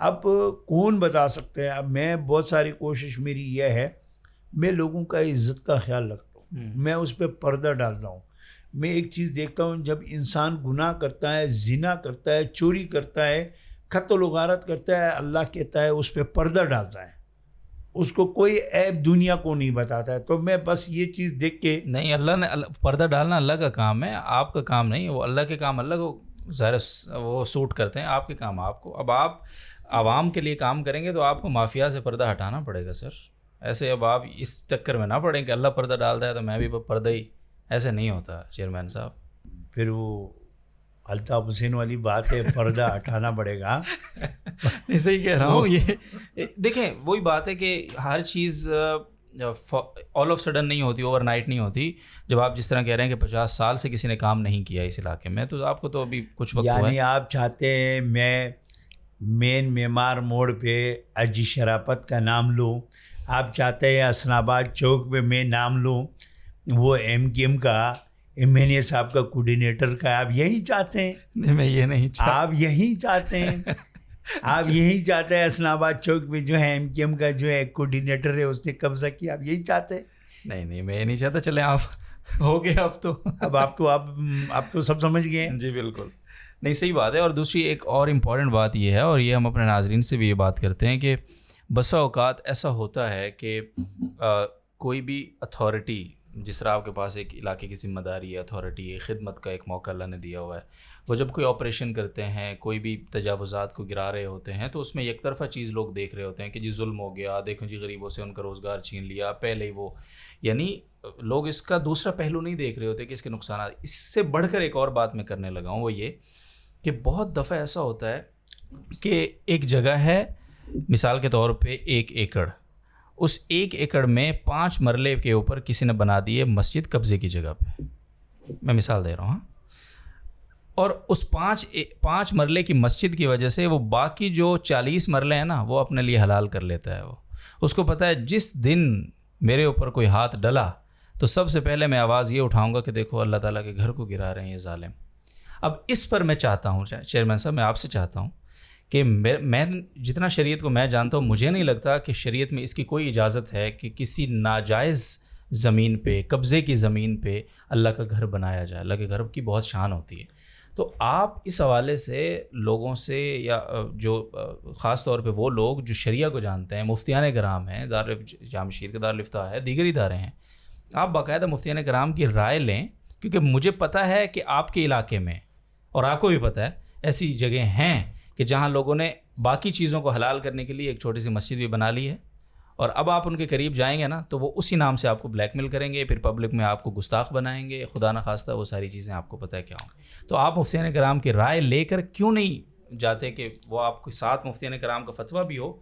اب کون بتا سکتے ہیں. اب میں بہت ساری کوشش میری یہ ہے, میں لوگوں کا عزت کا خیال رکھتا ہوں, میں اس پہ پردہ ڈالتا ہوں. میں ایک چیز دیکھتا ہوں, جب انسان گناہ کرتا ہے, زنا کرتا ہے, چوری کرتا ہے, قتل و غارت کرتا ہے, اللہ کہتا ہے اس پہ پردہ ڈالتا ہے, اس کو کوئی عیب دنیا کو نہیں بتاتا ہے. تو میں بس یہ چیز دیکھ کے نہیں, اللہ نے پردہ ڈالنا اللہ کا کام ہے, آپ کا کام نہیں. وہ اللہ کے کام اللہ کو ظاہر وہ سوٹ کرتے ہیں, آپ کے کام آپ کو. اب آپ عوام کے لیے کام کریں گے تو آپ کو مافیا سے پردہ ہٹانا پڑے گا سر. ایسے اب آپ اس چکر میں نہ پڑیں کہ اللہ پردہ ڈالتا ہے تو میں بھی پردہ ہی, ایسے نہیں ہوتا چیئرمین صاحب. پھر وہ الطاف حسین والی بات ہے, پردہ ہٹانا پڑے گا. نہیں صحیح کہہ رہا ہوں. یہ دیکھیں وہی بات ہے کہ ہر چیز آل آف سڈن نہیں ہوتی, اوور نائٹ نہیں ہوتی. جب آپ جس طرح کہہ رہے ہیں کہ 50 سال سے کسی نے کام نہیں کیا اس علاقے میں, تو آپ کو تو ابھی کچھ وقت ہوا ہے. یعنی آپ چاہتے ہیں میں مین معمار موڑ پہ اجی شرافت کا نام لوں, آپ چاہتے ہیں حسن آباد چوک پہ میں نام لوں وہ MKM کا MNA صاحب کا کوڈینیٹر کا, آپ یہی چاہتے ہیں؟ نہیں میں یہ نہیں چاہتا. آپ یہی چاہتے ہیں, آپ یہی چاہتے ہیں حسن آباد چوک میں جو ہے MKM کا جو ہے کوڈینیٹر ہے اس نے قبضہ کیا, آپ یہی چاہتے ہیں؟ نہیں میں یہ نہیں چاہتا. چلیں آپ ہو گئے اب تو, آپ تو سب سمجھ گئے ہیں. جی بالکل. نہیں صحیح بات ہے. اور دوسری ایک اور امپورٹنٹ بات یہ ہے, اور یہ ہم اپنے ناظرین سے بھی یہ بات کرتے ہیں کہ بسا اوقات ایسا ہوتا ہے کہ کوئی بھی اتھارٹی, جس طرح آپ کے پاس ایک علاقے کی ذمہ داری ہے, اتھارٹی ہے, خدمت کا ایک موقع اللہ نے دیا ہوا ہے, وہ جب کوئی آپریشن کرتے ہیں, کوئی بھی تجاوزات کو گرا رہے ہوتے ہیں, تو اس میں یک طرفہ چیز لوگ دیکھ رہے ہوتے ہیں کہ جی ظلم ہو گیا, دیکھو جی غریبوں سے ان کا روزگار چھین لیا, پہلے ہی وہ, یعنی لوگ اس کا دوسرا پہلو نہیں دیکھ رہے ہوتے کہ اس کے نقصانات. اس سے بڑھ کر ایک اور بات میں کرنے لگا ہوں, وہ یہ کہ بہت دفعہ ایسا ہوتا ہے کہ ایک جگہ ہے, مثال کے طور پہ 1 ایکڑ, اس 1 ایکڑ میں 5 مرلے کے اوپر کسی نے بنا دی ہے مسجد قبضے کی جگہ پہ, میں مثال دے رہا ہوں. اور اس 5 مرلے کی مسجد کی وجہ سے وہ باقی جو 40 مرلے ہیں نا, وہ اپنے لیے حلال کر لیتا ہے. وہ اس کو پتہ ہے جس دن میرے اوپر کوئی ہاتھ ڈلا تو سب سے پہلے میں آواز یہ اٹھاؤں گا کہ دیکھو اللہ تعالیٰ کے گھر کو گرا رہے ہیں یہ ظالم. اب اس پر میں چاہتا ہوں چیئرمین صاحب, میں آپ سے چاہتا ہوں کہ میں جتنا شریعت کو میں جانتا ہوں, مجھے نہیں لگتا کہ شریعت میں اس کی کوئی اجازت ہے کہ کسی ناجائز زمین پہ, قبضے کی زمین پہ اللہ کا گھر بنایا جائے. اللہ کے گھر کی بہت شان ہوتی ہے. تو آپ اس حوالے سے لوگوں سے, یا جو خاص طور پہ وہ لوگ جو شریعہ کو جانتے ہیں, مفتیان کرام ہیں, جامع شیر کا دارالفتہ ہے, دیگر ادارے ہیں, آپ باقاعدہ مفتیان کرام کی رائے لیں, کیونکہ مجھے پتہ ہے کہ آپ کے علاقے میں, اور آپ کو بھی پتہ ہے, ایسی جگہیں ہیں کہ جہاں لوگوں نے باقی چیزوں کو حلال کرنے کے لیے ایک چھوٹی سی مسجد بھی بنا لی ہے, اور اب آپ ان کے قریب جائیں گے نا تو وہ اسی نام سے آپ کو بلیک میل کریں گے, پھر پبلک میں آپ کو گستاخ بنائیں گے, خدا نخواستہ وہ ساری چیزیں آپ کو پتہ ہے کیا ہوں. تو آپ مفتیان کرام کی رائے لے کر کیوں نہیں جاتے کہ وہ آپ کے ساتھ مفتیان کرام کا فتویٰ بھی ہو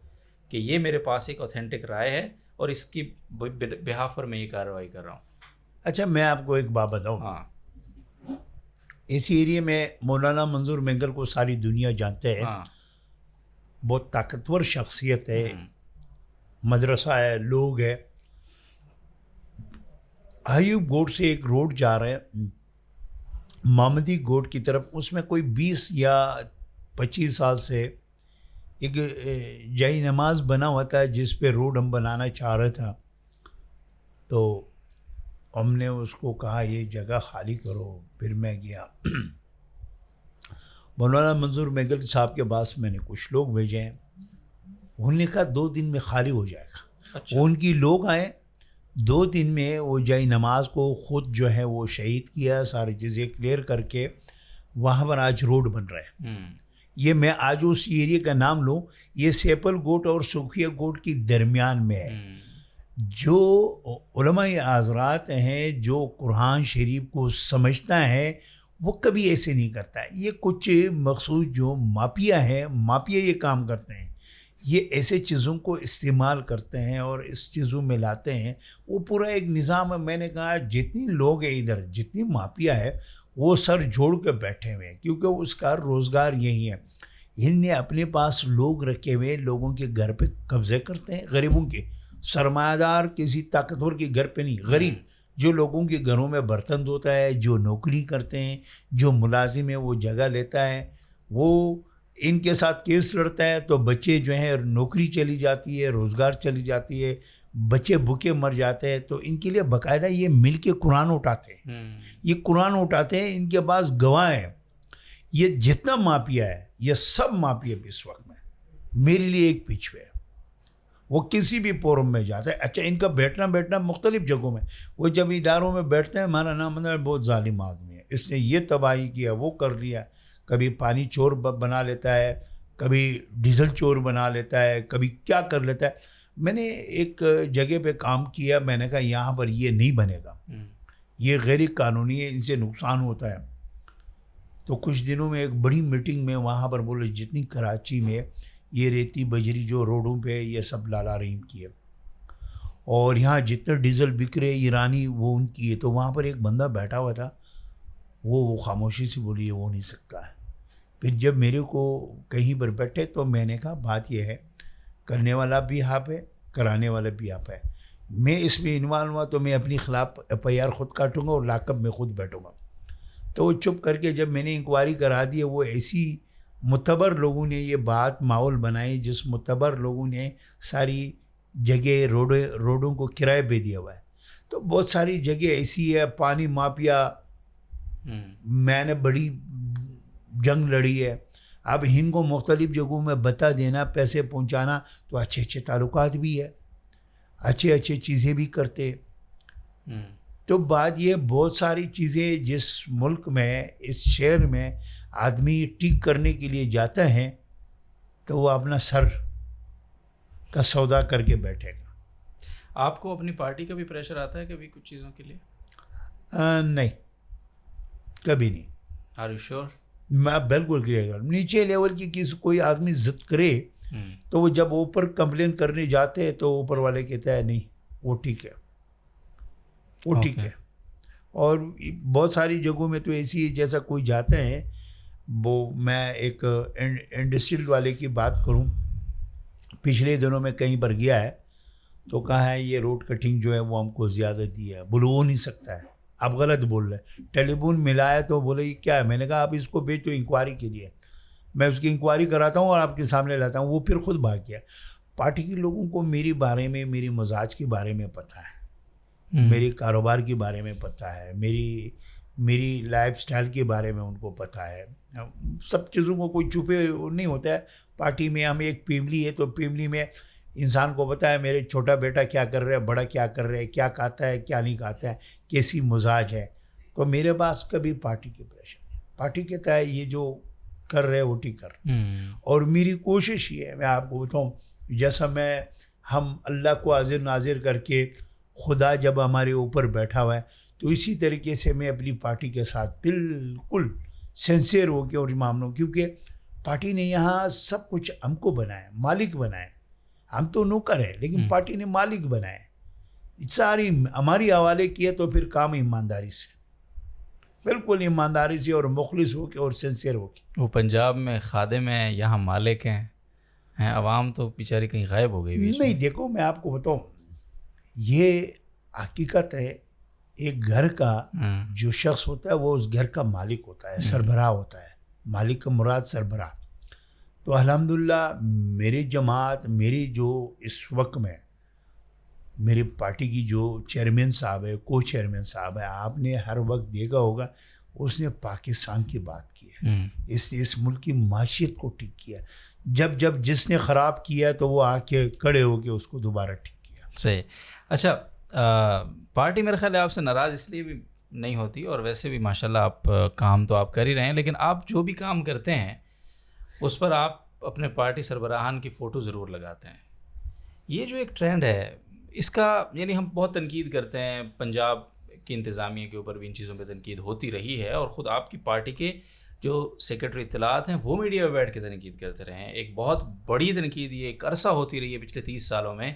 کہ یہ میرے پاس ایک اوتھینٹک رائے ہے اور اس کی بہاف پر میں یہ کارروائی کر رہا ہوں. اچھا میں آپ کو ایک بات بتاؤں. ہاں اس ایریے میں مولانا منظور مینگل کو ساری دنیا جانتے ہیں. ہاں بہت طاقتور شخصیت ہے, مدرسہ ہے, لوگ ہے. ایوب گوٹ سے ایک روڈ جا رہا ہے محمدی گوٹ کی طرف, اس میں کوئی 20 یا 25 سال سے ایک جائی نماز بنا ہوا تھا جس پہ روڈ ہم بنانا چاہ رہے تھا. تو ہم نے اس کو کہا یہ جگہ خالی کرو. پھر میں گیا مولانا منظور مینگل صاحب کے پاس, میں نے کچھ لوگ بھیجے ہیں, انہوں نے کہا 2 دن میں خالی ہو جائے گا. اچھا. ان کی لوگ آئے 2 دن میں وہ جائی نماز کو خود جو ہے وہ شہید کیا, ساری چیزیں کلیئر کر کے وہاں پر آج روڈ بن رہا ہے. یہ میں آج اس ایریے کا نام لوں, یہ سیپل گوٹ اور سکھیا گوٹ کی درمیان میں ہے. جو علماء حضرات ہیں, جو قرآن شریف کو سمجھتا ہے, وہ کبھی ایسے نہیں کرتا ہے. یہ کچھ مخصوص جو مافیا ہے, مافیا یہ کام کرتے ہیں, یہ ایسے چیزوں کو استعمال کرتے ہیں اور اس چیزوں میں لاتے ہیں. وہ پورا ایک نظام ہے. میں نے کہا جتنی لوگ ہیں ادھر, جتنی مافیا ہے, وہ سر جوڑ کے بیٹھے ہوئے ہیں کیونکہ اس کا روزگار یہی ہے. ان نے اپنے پاس لوگ رکھے ہوئے, لوگوں کے گھر پہ قبضے کرتے ہیں, غریبوں کے. سرمایہ دار کسی طاقتور کے گھر پہ نہیں, غریب جو لوگوں کے گھروں میں برتن دھوتا ہے, جو نوکری کرتے ہیں, جو ملازم ہے وہ جگہ لیتا ہے, وہ ان کے ساتھ کیس لڑتا ہے تو بچے جو ہیں نوکری چلی جاتی ہے, روزگار چلی جاتی ہے, بچے بھوکے مر جاتے ہیں. تو ان کے لیے باقاعدہ یہ مل کے قرآن اٹھاتے ہیں, یہ قرآن اٹھاتے ہیں. ان کے پاس گواہ ہیں. یہ جتنا مافیا ہے, یہ سب مافیا اس وقت میں میرے لیے ایک پیچھے ہے. وہ کسی بھی فورم میں جاتا ہے. اچھا ان کا بیٹھنا مختلف جگہوں میں, وہ جب اداروں میں بیٹھتے ہیں, ہمارا نام مطلب بہت ظالم آدمی ہے, اس نے یہ تباہی کیا, وہ کر لیا. کبھی پانی چور بنا لیتا ہے, کبھی ڈیزل چور بنا لیتا ہے, کبھی کیا کر لیتا ہے. میں نے ایک جگہ پہ کام کیا, میں نے کہا یہاں پر یہ نہیں بنے گا, یہ غیر قانونی ہے, ان سے نقصان ہوتا ہے. تو کچھ دنوں میں ایک بڑی میٹنگ میں وہاں پر بولے جتنی کراچی میں یہ ریتی بجری جو روڈوں پہ یہ سب لالا رحیم کی ہے, اور یہاں جتنے ڈیزل بک رہے ایرانی وہ ان کی ہے. تو وہاں پر ایک بندہ بیٹھا ہوا تھا, وہ خاموشی سے بولی یہ ہو نہیں سکتا ہے. پھر جب میرے کو کہیں پر بیٹھے تو میں نے کہا بات یہ ہے, کرنے والا بھی آپ ہے, کرانے والا بھی آپ ہے. میں اس میں انوالو ہوا تو میں اپنی خلاف FIR خود کاٹوں گا اور لاک اپ میں خود بیٹھوں گا. تو وہ چپ کر کے جب میں نے انکوائری کرا دی, وہ ایسی معتبر لوگوں نے یہ بات ماحول بنائی, جس معتبر لوگوں نے ساری جگہ روڈوں کو کرائے پہ دیا ہوا ہے. تو بہت ساری جگہ ایسی ہے, پانی مافیا میں نے بڑی جنگ لڑی ہے. اب ان کو مختلف جگہوں میں بتا دینا, پیسے پہنچانا, تو اچھے اچھے تعلقات بھی ہے, اچھے اچھے چیزیں بھی کرتے. تو بات یہ بہت ساری چیزیں جس ملک میں, اس شہر میں آدمی ٹھیک کرنے کے لیے جاتا ہے تو وہ اپنا سر کا سودا کر کے بیٹھے گا. آپ کو اپنی پارٹی کا بھی پریشر آتا ہے کبھی کچھ چیزوں کے لیے؟ نہیں, کبھی نہیں. Are you sure? میں بالکل کلیئر کروں. نیچے لیول کی کسی کوئی آدمی ضد کرے تو وہ جب اوپر کمپلین کرنے جاتے ہیں تو اوپر والے کہتا ہے نہیں وہ ٹھیک ہے, وہ ٹھیک ہے. اور بہت ساری جگہوں میں تو ایسی ہے جیسا کوئی جاتا ہے, وہ میں ایک انڈسٹریل والے کی بات کروں, پچھلے دنوں میں کہیں پر گیا ہے تو کہا ہے یہ روڈ کٹنگ جو ہے وہ ہم کو زیادہ دی ہے. بولو ہو نہیں سکتا ہے, آپ غلط بول رہے ہیں. ٹیلی فون ملایا تو بولے یہ کیا ہے, میں نے کہا آپ اس کو بھیجو انکوائری کے لیے, میں اس کی انکوائری کراتا ہوں اور آپ کے سامنے لاتا ہوں. وہ پھر خود بھاگ گیا. پارٹی کے لوگوں کو میری بارے میں, میری مزاج کے بارے میں پتہ ہے, میری کاروبار کے بارے میں پتہ ہے, میری لائف سٹائل کے بارے میں ان کو پتہ ہے. سب چیزوں کو کوئی چھپے نہیں ہوتا ہے. پارٹی میں ہم ایک فیملی ہے, تو فیملی میں انسان کو پتہ ہے میرے چھوٹا بیٹا کیا کر رہا ہے, بڑا کیا کر رہا ہے, کیا کھاتا ہے, کیا نہیں کھاتا ہے, کیسی مزاج ہے. تو میرے پاس کبھی پارٹی کے پریشر نہیں. پارٹی کہتا ہے یہ جو کر رہے وہ ٹھیک کر. اور میری کوشش یہ ہے, میں آپ کو بتاؤں, جیسا میں ہم اللہ کو حاضر ناظر کر کے خدا جب ہمارے اوپر بیٹھا ہوا ہے تو اسی طریقے سے میں اپنی پارٹی کے ساتھ بالکل سنسیئر ہو کے اور معاملوں، کیونکہ پارٹی نے یہاں سب کچھ ہم کو بنایا، مالک بنایا، ہم تو نوکر ہیں لیکن پارٹی نے مالک بنایا، ساری ہماری حوالے کیا، تو پھر کام ایمانداری سے، بالکل ایمانداری سے اور مخلص ہو کے اور سنسیئر ہو کے۔ وہ پنجاب میں خادم ہیں، یہاں مالک ہیں، عوام تو بیچاری کہیں غائب ہو گئی بیچ میں۔ نہیں دیکھو میں آپ کو بتاؤں، یہ حقیقت ہے، ایک گھر کا جو شخص ہوتا ہے وہ اس گھر کا مالک ہوتا ہے، سربراہ ہوتا ہے، مالک کا مراد سربراہ۔ تو الحمدللہ میری جماعت، میری جو اس وقت میں میری پارٹی کی جو چیئرمین صاحب ہے، کو چیئرمین صاحب ہے، آپ نے ہر وقت دیکھا ہوگا اس نے پاکستان کی بات کی ہے، اس ملک کی معیشت کو ٹھیک کیا، جب جس نے خراب کیا تو وہ آ کے کھڑے ہو کے اس کو دوبارہ ٹھیک کیا۔ صحیح۔ اچھا، پارٹی میرے خیال ہے آپ سے ناراض اس لیے بھی نہیں ہوتی، اور ویسے بھی ماشاءاللہ آپ کام تو آپ کر ہی رہے ہیں، لیکن آپ جو بھی کام کرتے ہیں اس پر آپ اپنے پارٹی سربراہان کی فوٹو ضرور لگاتے ہیں۔ یہ جو ایک ٹرینڈ ہے اس کا، یعنی ہم بہت تنقید کرتے ہیں، پنجاب کی انتظامیہ کے اوپر بھی ان چیزوں پہ تنقید ہوتی رہی ہے، اور خود آپ کی پارٹی کے جو سیکرٹری اطلاعات ہیں وہ میڈیا میں بیٹھ کے تنقید کرتے رہے ہیں۔ ایک بہت بڑی تنقید یہ ایک عرصہ ہوتی رہی ہے پچھلے 30 سالوں میں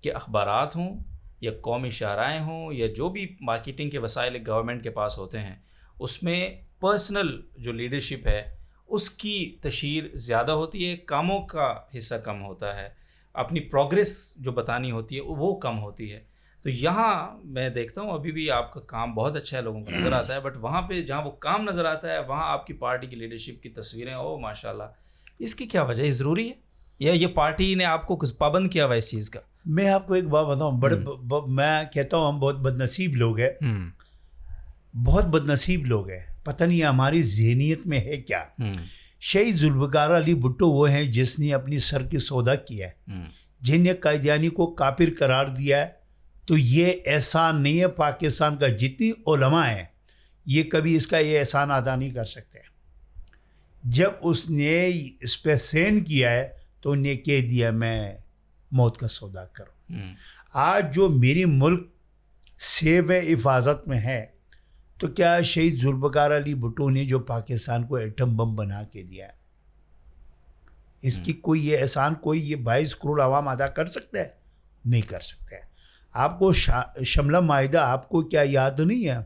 کہ اخبارات ہوں یا قومی شاہراہیں ہوں یا جو بھی مارکیٹنگ کے وسائل گورنمنٹ کے پاس ہوتے ہیں، اس میں پرسنل جو لیڈرشپ ہے اس کی تشہیر زیادہ ہوتی ہے، کاموں کا حصہ کم ہوتا ہے، اپنی پروگریس جو بتانی ہوتی ہے وہ کم ہوتی ہے۔ تو یہاں میں دیکھتا ہوں ابھی بھی آپ کا کام بہت اچھا ہے، لوگوں کو نظر آتا ہے، بٹ وہاں پہ جہاں وہ کام نظر آتا ہے وہاں آپ کی پارٹی کی لیڈرشپ کی تصویریں، او ماشاءاللہ، اس کی کیا وجہ ہے؟ ضروری ہے یا یہ پارٹی نے آپ کو کچھ پابند کیا ہوا اس چیز کا؟ میں آپ کو ایک بات بتاؤں، میں کہتا ہوں ہم بہت بد نصیب لوگ ہیں، بہت بد نصیب لوگ ہیں، پتہ نہیں ہماری ذہنیت میں ہے کیا۔ شہید ذوالفقار علی بھٹو وہ ہیں جس نے اپنی سر کی سودا کیا ہے، جن نے قادیانی کو کافر قرار دیا ہے، تو یہ احسان نہیں ہے پاکستان کا، جتنی علماء ہیں یہ کبھی اس کا یہ احسان ادا نہیں کر سکتے۔ جب اس نے اس پہ سین کیا ہے تو انہیں کہہ دیا میں موت کا سودا کروں۔ آج جو میری ملک سیب حفاظت میں ہے، تو کیا شہید ذوالفقار علی بھٹو نے جو پاکستان کو ایٹم بم بنا کے دیا ہے، اس کی کوئی یہ احسان کوئی یہ 22 کروڑ عوام ادا کر سکتا ہے؟ نہیں کر سکتے۔ آپ کو شملہ معاہدہ آپ کو کیا یاد نہیں ہے؟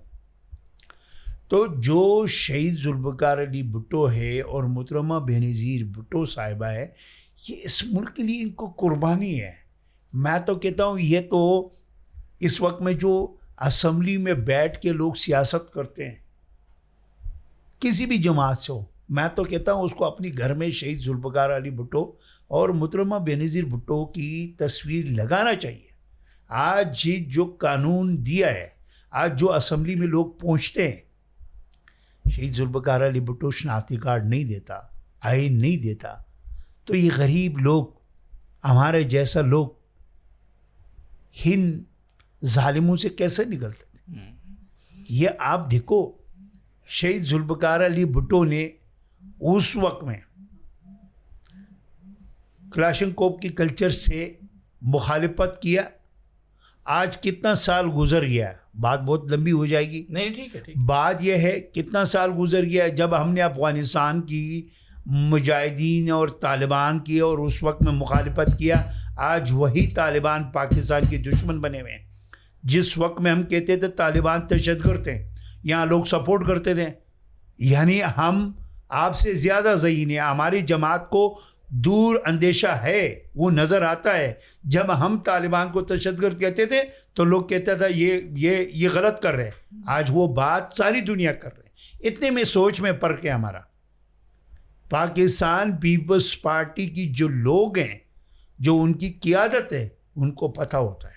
تو جو شہید ذوالفقار علی بھٹو ہے اور محترمہ بینظیر بھٹو صاحبہ ہے، یہ اس ملک کے لیے ان کو قربانی ہے۔ میں تو کہتا ہوں یہ تو اس وقت میں جو اسمبلی میں بیٹھ کے لوگ سیاست کرتے ہیں کسی بھی جماعت سے ہو، میں تو کہتا ہوں اس کو اپنی گھر میں شہید ذوالفقار علی بھٹو اور محترمہ بینظیر بھٹو کی تصویر لگانا چاہیے۔ آج جو قانون دیا ہے، آج جو اسمبلی میں لوگ پہنچتے ہیں، شہید ذوالفقار علی بھٹو شناختی کارڈ نہیں دیتا، آئین نہیں دیتا، تو یہ غریب لوگ، ہمارے جیسا لوگ ہند ظالموں سے کیسے نکلتے تھے؟ یہ آپ دیکھو، شہید ذوالفقار علی بھٹو نے اس وقت میں کلاشنکوف کی کلچر سے مخالفت کیا۔ آج کتنا سال گزر گیا، بات بہت لمبی ہو جائے گی، نہیں ٹھیک ہے، ٹھیک۔ بات یہ ہے کتنا سال گزر گیا جب ہم نے افغانستان کی مجاہدین اور طالبان کی اور اس وقت میں مخالفت کیا۔ آج وہی طالبان پاکستان کے دشمن بنے ہوئے ہیں۔ جس وقت میں ہم کہتے تھے طالبان دہشت گرد ہیں، یہاں لوگ سپورٹ کرتے تھے، یعنی ہم آپ سے زیادہ ذہین ہیں، ہماری جماعت کو دور اندیشہ ہے، وہ نظر آتا ہے۔ جب ہم طالبان کو دہشت گرد کہتے تھے تو لوگ کہتے تھا یہ غلط کر رہے ہیں، آج وہ بات ساری دنیا کر رہے ہیں۔ اتنے میں سوچ میں فرق ہے ہمارا۔ پاکستان پیپلز پارٹی کی جو لوگ ہیں، جو ان کی قیادت ہے، ان کو پتہ ہوتا ہے،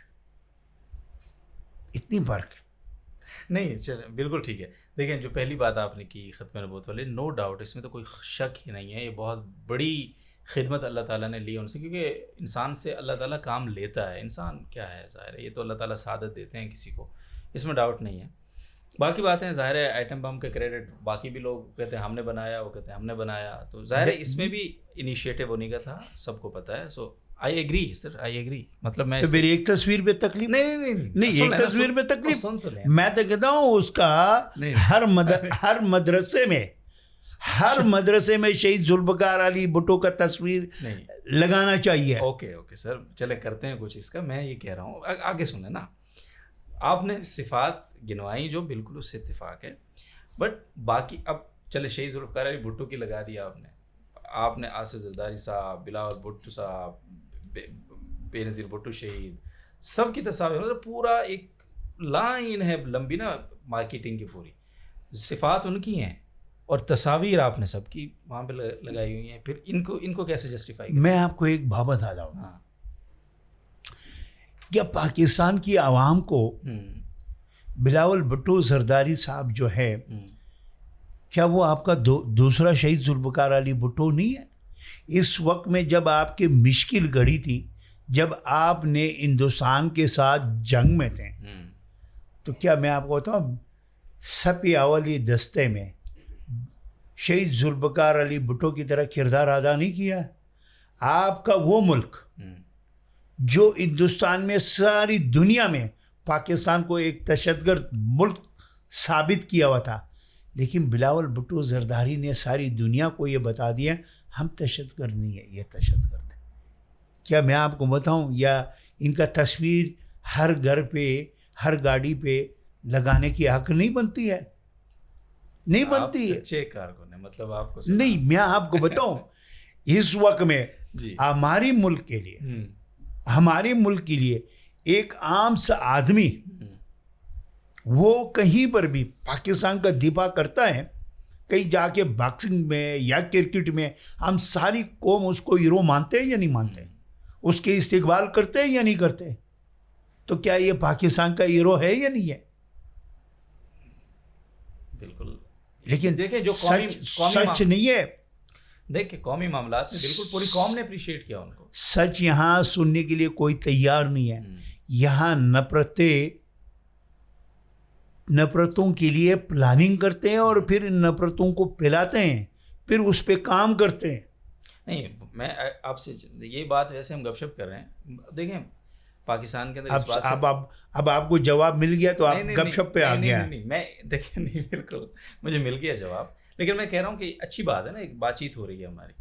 اتنی فرق ہے۔ نہیں چلیں، بالکل ٹھیک ہے۔ دیکھیں، جو پہلی بات آپ نے کی ختم نبوت والے، نو ڈاؤٹ، اس میں تو کوئی شک ہی نہیں ہے، یہ بہت بڑی خدمت اللہ تعالیٰ نے لی ان سے، کیونکہ انسان سے اللہ تعالیٰ کام لیتا ہے۔ انسان کیا ہے، ظاہر ہے یہ تو اللہ تعالیٰ سعادت دیتے ہیں کسی کو، اس میں ڈاؤٹ نہیں ہے۔ باقی باتیں ظاہر ہے، ایٹم بم کا کریڈٹ باقی بھی لوگ کہتے ہیں ہم نے بنایا، وہ کہتے ہیں ہم نے بنایا، تو ظاہر ہے اس میں بھی انیشیٹو انہیں کا تھا، سب کو پتہ ہے۔ So I agree sir, I agree. مطلب میں تو میری ایک تصویر پہ تکلیف نہیں, ایک تصویر پہ تکلیف. میں تو کہتا ہوں اس کا ہر مدرسے میں شہید ذوالفقار علی بھٹو کا تصویر لگانا چاہیے. اوکے سر, چلے کرتے ہیں کچھ اس کا. میں یہ کہہ رہا ہوں, آگے سنیں نا, آپ نے صفات گنوائی جو بالکل اس سے اتفاق ہے, بٹ باقی اب چلے شہید ذوالفقار علی بھٹو کی لگا دیا آپ نے آصف زرداری صاحب, بلاول بھٹو صاحب, بے نظیر بھٹو شہید, سب کی تصاویر, مطلب پورا ایک لائن ہے لمبی نا مارکیٹنگ کی, پوری صفات ان کی ہیں اور تصاویر آپ نے سب کی وہاں پہ لگائی ہوئی ہیں. پھر ان کو کیسے جسٹیفائی کریں؟ میں آپ کو ایک بات بتا ہوں, کیا پاکستان کی عوام کو بلاول بھٹو زرداری صاحب جو ہے, کیا وہ آپ کا دوسرا شہید ذوالفقار علی بھٹو نہیں ہے؟ اس وقت میں جب آپ کی مشکل گھڑی تھی, جب آپ نے ہندوستان کے ساتھ جنگ میں تھے, تو کیا میں آپ کو بتاؤں سپی اولی دستے میں شہید ذوالفقار علی بھٹو کی طرح کردار ادا نہیں کیا؟ آپ کا وہ ملک جو ہندوستان میں ساری دنیا میں پاکستان کو ایک دہشت گرد ملک ثابت کیا ہوا تھا, لیکن بلاول بھٹو زرداری نے ساری دنیا کو یہ بتا دیا ہم دہشت گرد نہیں ہے, یہ دہشت گرد ہے. کیا میں آپ کو بتاؤں, یا ان کا تصویر ہر گھر پہ ہر گاڑی پہ لگانے کی حق نہیں بنتی ہے؟ نہیں بنتی ہے. سچے کارکن ہیں, مطلب آپ کو نہیں, میں آپ کو بتاؤں اس وقت میں ہماری ملک کے لیے ایک عام سا آدمی وہ کہیں پر بھی پاکستان کا دفاع کرتا ہے, کہیں جا کے باکسنگ میں یا کرکٹ میں, ہم ساری قوم اس کو ہیرو مانتے ہیں یا نہیں مانتے, اس کے استقبال کرتے ہیں یا نہیں کرتے؟ تو کیا یہ پاکستان کا ہیرو ہے یا نہیں ہے؟ بالکل. لیکن دیکھیں جو سچ نہیں ہے, دیکھیں قومی معاملات میں بالکل پوری قوم نے اپریشیٹ کیا ان کو. سچ یہاں سننے کے لیے کوئی تیار نہیں ہے. یہاں نفرتوں کے لیے پلاننگ کرتے ہیں اور پھر ان نفرتوں کو پھیلاتے ہیں, پھر اس پہ کام کرتے ہیں. نہیں, میں آپ سے یہ بات ویسے ہم گپ شپ کر رہے ہیں. دیکھیں پاکستان کے اندر اب آپ کو جواب مل گیا تو آپ گپ شپ پہ آ گیا. میں دیکھیں نہیں, بالکل مجھے مل گیا جواب, لیکن میں کہہ رہا ہوں کہ اچھی بات ہے نا, ایک بات چیت ہو رہی ہے ہماری.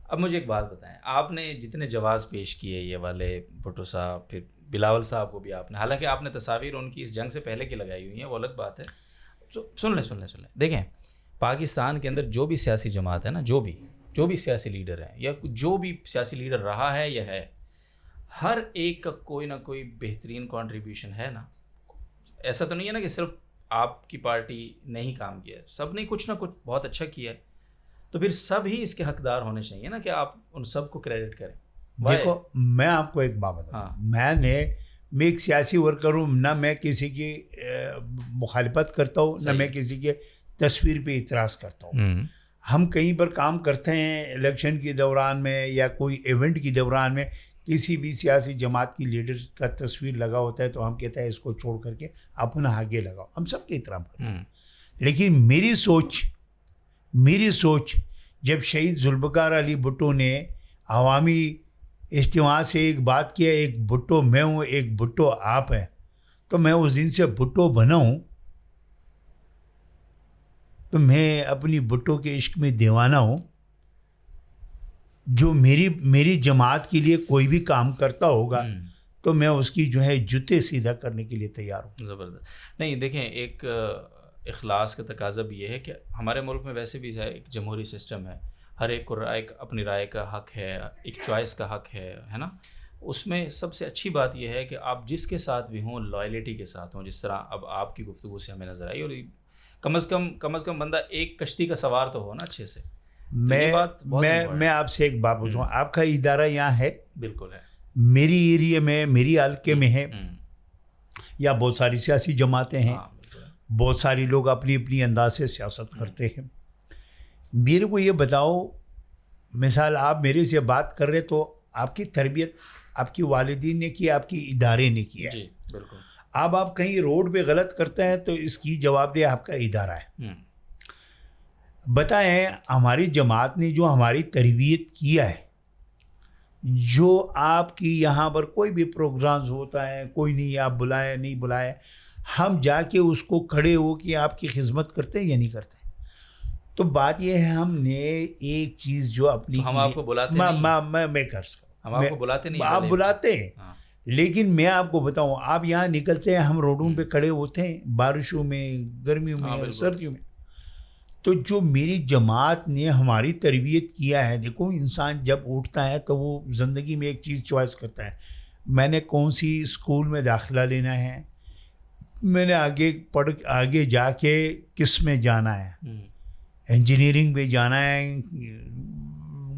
اب مجھے ایک بات بتائیں, آپ نے جتنے جواز پیش کیے یہ والے بھٹو صاحب, پھر بلاول صاحب کو بھی آپ نے, حالانکہ آپ نے تصاویر ان کی اس جنگ سے پہلے کی لگائی ہوئی ہیں, وہ الگ بات ہے. سن لیں دیکھیں, پاکستان کے اندر جو بھی سیاسی جماعت ہے نا, جو بھی سیاسی لیڈر ہے یا جو بھی سیاسی لیڈر رہا ہے یا ہے, ہر ایک کا کوئی نہ کوئی بہترین کنٹریبیوشن ہے نا. ایسا تو نہیں ہے نا کہ صرف آپ کی پارٹی نے ہی کام کیا ہے, سب نے کچھ نہ کچھ بہت اچھا کیا ہے. تو پھر سب ہی اس کے حقدار ہونے چاہیے نا کہ آپ ان سب کو کریڈٹ کریں. دیکھو میں آپ کو ایک بات بتاؤں, میں ایک سیاسی ورکر ہوں, نہ میں کسی کی مخالفت کرتا ہوں, نہ میں کسی کے تصویر پہ اعتراض کرتا ہوں. ہم کہیں پر کام کرتے ہیں الیکشن کے دوران میں یا کوئی ایونٹ کے دوران میں, کسی بھی سیاسی جماعت کی لیڈر کا تصویر لگا ہوتا ہے تو ہم کہتے ہیں اس کو چھوڑ کر کے اپنا آگے لگاؤ, ہم سب کے احترام کرتے ہیں. لیکن میری سوچ جب شہید ذوالفقار علی بھٹو نے عوامی اجتماع سے ایک بات کیا, ایک بھٹو میں ہوں, ایک بھٹو آپ ہیں, تو میں اس دن سے بھٹو بنا ہوں. تو میں اپنی بھٹو کے عشق میں دیوانہ ہوں. جو میری جماعت کے لیے کوئی بھی کام کرتا ہوگا تو میں اس کی جو ہے جوتے سیدھا کرنے کے لیے تیار ہوں. زبردست. نہیں دیکھیں, ایک اخلاص کا تقاضا بھی یہ ہے کہ ہمارے ملک میں ویسے بھی ایک جمہوری سسٹم ہے, ہر ایک کو اپنی رائے کا حق ہے, ایک چوائس کا حق ہے نا. اس میں سب سے اچھی بات یہ ہے کہ آپ جس کے ساتھ بھی ہوں لائلٹی کے ساتھ ہوں, جس طرح اب آپ کی گفتگو سے ہمیں نظر آئی. اور کم از کم بندہ ایک کشتی کا سوار تو ہو نا اچھے سے. میں آپ سے ایک بات پوچھوں, آپ کا ادارہ یہاں ہے؟ بالکل ہے. میری ایریا میں, میری حلقے میں ہے, یا بہت ساری سیاسی جماعتیں ہیں, بہت سارے لوگ اپنی اپنی انداز سے سیاست کرتے ہیں. میرے کو یہ بتاؤ, مثال آپ میرے سے بات کر رہے تو آپ کی تربیت آپ کی والدین نے کی, آپ کی ادارے نے کیا. جی بالکل. اب آپ کہیں روڈ پہ غلط کرتے ہیں تو اس کی جواب دہ آپ کا ادارہ ہے. بتائیں, ہماری جماعت نے جو ہماری تربیت کیا ہے جو آپ کی یہاں پر کوئی بھی پروگرامز ہوتا ہے، کوئی نہیں آپ بلائے نہیں بلائے، ہم جا کے اس کو کھڑے ہو کہ آپ کی خدمت کرتے ہیں یا نہیں کرتے. تو بات یہ ہے ہم نے ایک چیز جو اپنی ہم آپ کو بلاتے نہیں، میں کر سکتا ہم آپ کو بلاتے نہیں، آپ بلاتے ہیں. لیکن میں آپ کو بتاؤں، آپ یہاں نکلتے ہیں، ہم روڈوں پہ کھڑے ہوتے ہیں بارشوں میں، گرمیوں میں، سردیوں میں. تو جو میری جماعت نے ہماری تربیت کیا ہے، دیکھو انسان جب اٹھتا ہے تو وہ زندگی میں ایک چیز چوائس کرتا ہے، میں نے کون سی اسکول میں داخلہ لینا ہے، میں نے آگے جا کے کس میں جانا ہے، انجینئرنگ میں جانا ہے،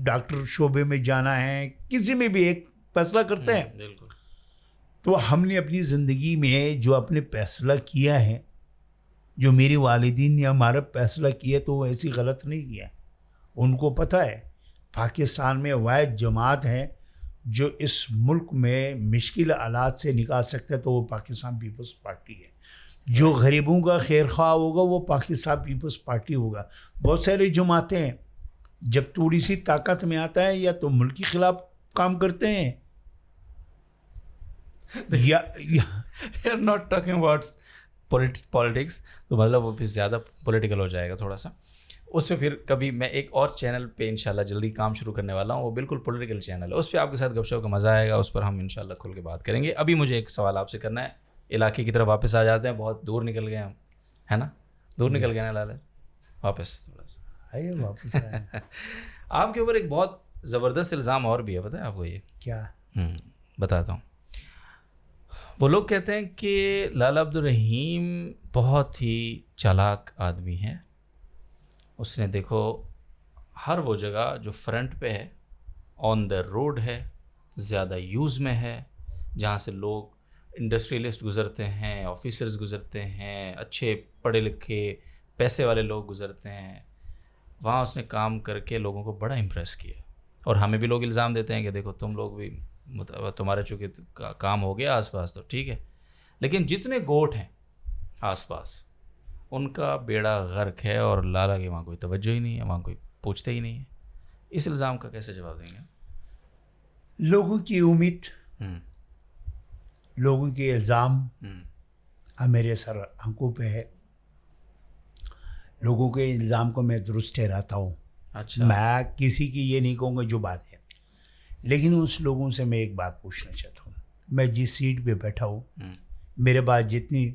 ڈاکٹر شعبے میں جانا ہے، کسی میں بھی ایک فیصلہ کرتے ہیں. تو ہم نے اپنی زندگی میں جو اپنے فیصلہ کیا ہے، جو میری والدین نے ہمارا فیصلہ کیا، تو وہ ایسی غلط نہیں کیا. ان کو پتہ ہے پاکستان میں واحد جماعت ہے جو اس ملک میں مشکل حالات سے نکال سکتا ہے، تو وہ پاکستان پیپلز پارٹی ہے. جو غریبوں کا خیر خواہ ہوگا وہ پاکستان پیپلز پارٹی ہوگا. بہت ساری جماعتیں ہیں جب تھوڑی سی طاقت میں آتا ہے یا تو ملک کے خلاف کام کرتے ہیں یا ناٹ ٹاکنگ اباؤٹ پالیٹکس، تو مطلب وہ پھر زیادہ پولیٹیکل ہو جائے گا تھوڑا سا. اس میں پھر کبھی میں ایک اور چینل پہ انشاءاللہ جلدی کام شروع کرنے والا ہوں، وہ بالکل پولیٹیکل چینل ہے، اس پہ آپ کے ساتھ گپ شپ کا مزہ آئے گا، اس پر ہم انشاءاللہ کھل کے بات کریں گے. ابھی مجھے ایک سوال آپ سے کرنا ہے، علاقے کی طرف واپس آ جاتے ہیں، بہت دور نکل گئے ہم، ہے نا، دور نکل گئے نا لالے، واپس تھوڑا سا آئیے واپس آپ کے اوپر ایک بہت زبردست الزام اور بھی ہے، پتہ ہے آپ کو یہ کیا؟ بتاتا ہوں. وہ لوگ کہتے ہیں کہ لالا عبدالرحیم بہت ہی چالاک آدمی ہے، اس نے دیکھو ہر وہ جگہ جو فرنٹ پہ ہے، آن دا روڈ ہے، زیادہ یوز میں ہے، جہاں سے لوگ انڈسٹریلسٹ گزرتے ہیں، آفیسرز گزرتے ہیں، اچھے پڑھے لکھے پیسے والے لوگ گزرتے ہیں، وہاں اس نے کام کر کے لوگوں کو بڑا امپریس کیا. اور ہمیں بھی لوگ الزام دیتے ہیں کہ دیکھو تم لوگ بھی، تمہارے چونکہ کام ہو گیا آس پاس تو ٹھیک ہے، لیکن جتنے گوٹ ہیں آس پاس ان کا بیڑا غرق ہے، اور لالا کے وہاں کوئی توجہ ہی نہیں ہے، وہاں کوئی پوچھتے ہی نہیں ہے. اس الزام کا کیسے جواب دیں گے؟ لوگوں کی امید، لوگوں کے الزام میرے سر آنکھوں پہ ہے. لوگوں کے الزام کو میں درست ٹھہراتا ہوں. اچھا، میں کسی کی یہ نہیں کہوں گا جو بات ہے، لیکن اس لوگوں سے میں ایک بات پوچھنا چاہتا ہوں. میں جس سیٹ پہ بیٹھا ہوں، میرے پاس جتنی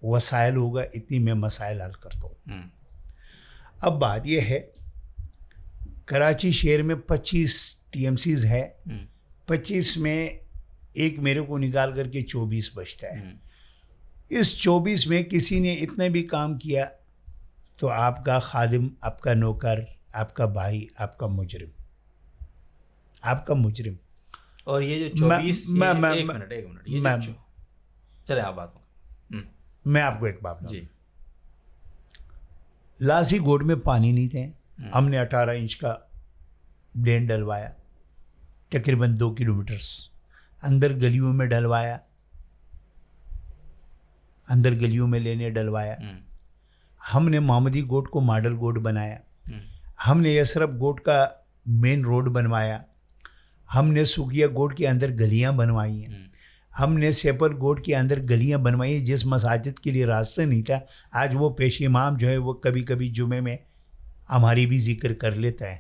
وسائل ہوگا اتنی میں مسائل حل کرتا ہوں. اب بات یہ ہے، کراچی شہر میں 25 TMCs ہے، 25 میں ایک میرے کو نکال کر کے 24 بچتا ہے. اس 24 میں کسی نے اتنا بھی کام کیا تو آپ کا خادم، آپ کا نوکر، آپ کا بھائی، آپ کا مجرم، آپ کا مجرم. اور یہ جو 24 ایک منٹ چلے آپ بات میں آپ کو ایک بات جی. لاسی گوڈ میں پانی نہیں تھے، ہم نے 18 انچ کا ڈرین ڈلوایا، تقریباً 2 کلومیٹرز اندر گلیوں میں ڈلوایا، اندر گلیوں میں لینے ڈلوایا. ہم نے محمدی گوٹ کو ماڈل گوٹ بنایا، ہم نے یسرف گوٹ کا مین روڈ بنوایا، ہم نے سوکیا گوٹ کے اندر گلیاں بنوائی ہیں، ہم نے سیپل گوٹ کے اندر گلیاں بنوائی ہیں. جس مساجد کے لیے راستہ نہیں تھا، آج وہ پیش امام جو ہے وہ کبھی کبھی جمعے میں ہماری بھی ذکر کر لیتا ہے.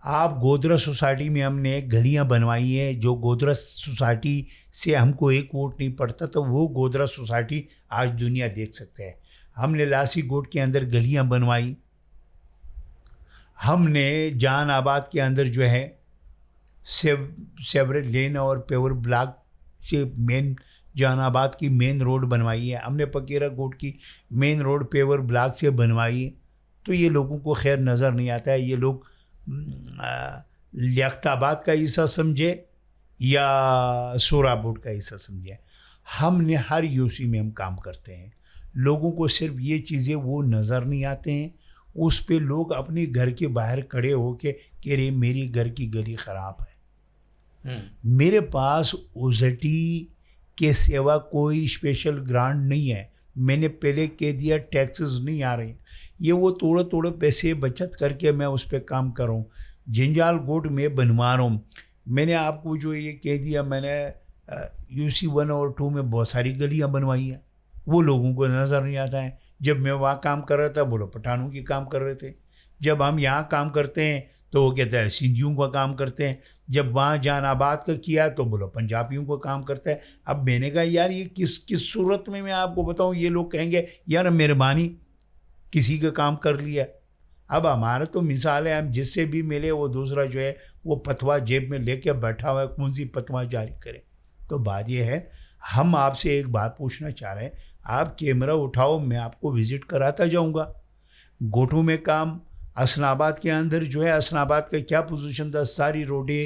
آپ گودرا سوسائٹی میں ہم نے گلیاں بنوائی ہیں، جو گودرا سوسائٹی سے ہم کو ایک ووٹ نہیں پڑتا تو وہ گودرا سوسائٹی آج دنیا دیکھ سکتے ہیں. ہم نے لاسی گوٹ کے اندر گلیاں بنوائی، ہم نے جان آباد کے اندر جو ہے سیوریج لین اور پیور بلاک سے مین جان آباد کی مین روڈ بنوائی ہے، ہم نے پکیرا گوٹ کی مین روڈ پیور بلاک سے بنوائی ہے. تو یہ لوگوں کو خیر نظر نہیں آتا ہے. یہ لوگ لیاقت آباد کا حصہ سمجھے یا سورا بوٹ کا حصہ سمجھے. ہم نے ہر یوسی میں ہم کام کرتے ہیں. لوگوں کو صرف یہ چیزیں وہ نظر نہیں آتے ہیں، اس پہ لوگ اپنے گھر کے باہر کھڑے ہو کے کہہ رہے میری گھر کی گلی خراب ہے. میرے پاس اوزٹی کے سوا کوئی اسپیشل گرانٹ نہیں ہے. میں نے پہلے کہہ دیا ٹیکسز نہیں آ رہے، یہ وہ تھوڑے پیسے بچت کر کے میں اس پہ کام کروں. جنجال گوٹ میں بنوا رہا ہوں. میں نے آپ کو جو یہ کہہ دیا، میں نے UC 1 اور 2 میں بہت ساری گلیاں بنوائی ہیں، وہ لوگوں کو نظر نہیں آتا ہے. جب میں وہاں کام کر رہا تھا وہ لوگ پٹھانوں کی کام کر رہے تھے. جب ہم یہاں کام کرتے ہیں تو وہ کہتا ہے سندھیوں کا کام کرتے ہیں. جب وہاں جان آباد کا کیا تو بولو پنجابیوں کا کام کرتا ہے. اب میں نے کہا یار یہ کس صورت میں آپ کو بتاؤں، یہ لوگ کہیں گے یار مہربانی کسی کا کام کر لیا. اب ہمارا تو مثال ہے، ہم جس سے بھی ملے وہ دوسرا جو ہے وہ فتویٰ جیب میں لے کے بیٹھا ہوا ہے، کون سی فتویٰ جاری کرے. تو بات یہ ہے، ہم آپ سے ایک بات پوچھنا چاہ رہے ہیں، آپ کیمرہ اٹھاؤ، میں آپ کو وزٹ کراتا جاؤں گا. گوٹھوں میں کام، حسن آباد کے اندر جو ہے، حسن آباد کا کیا پوزیشن تھا، ساری روڈیں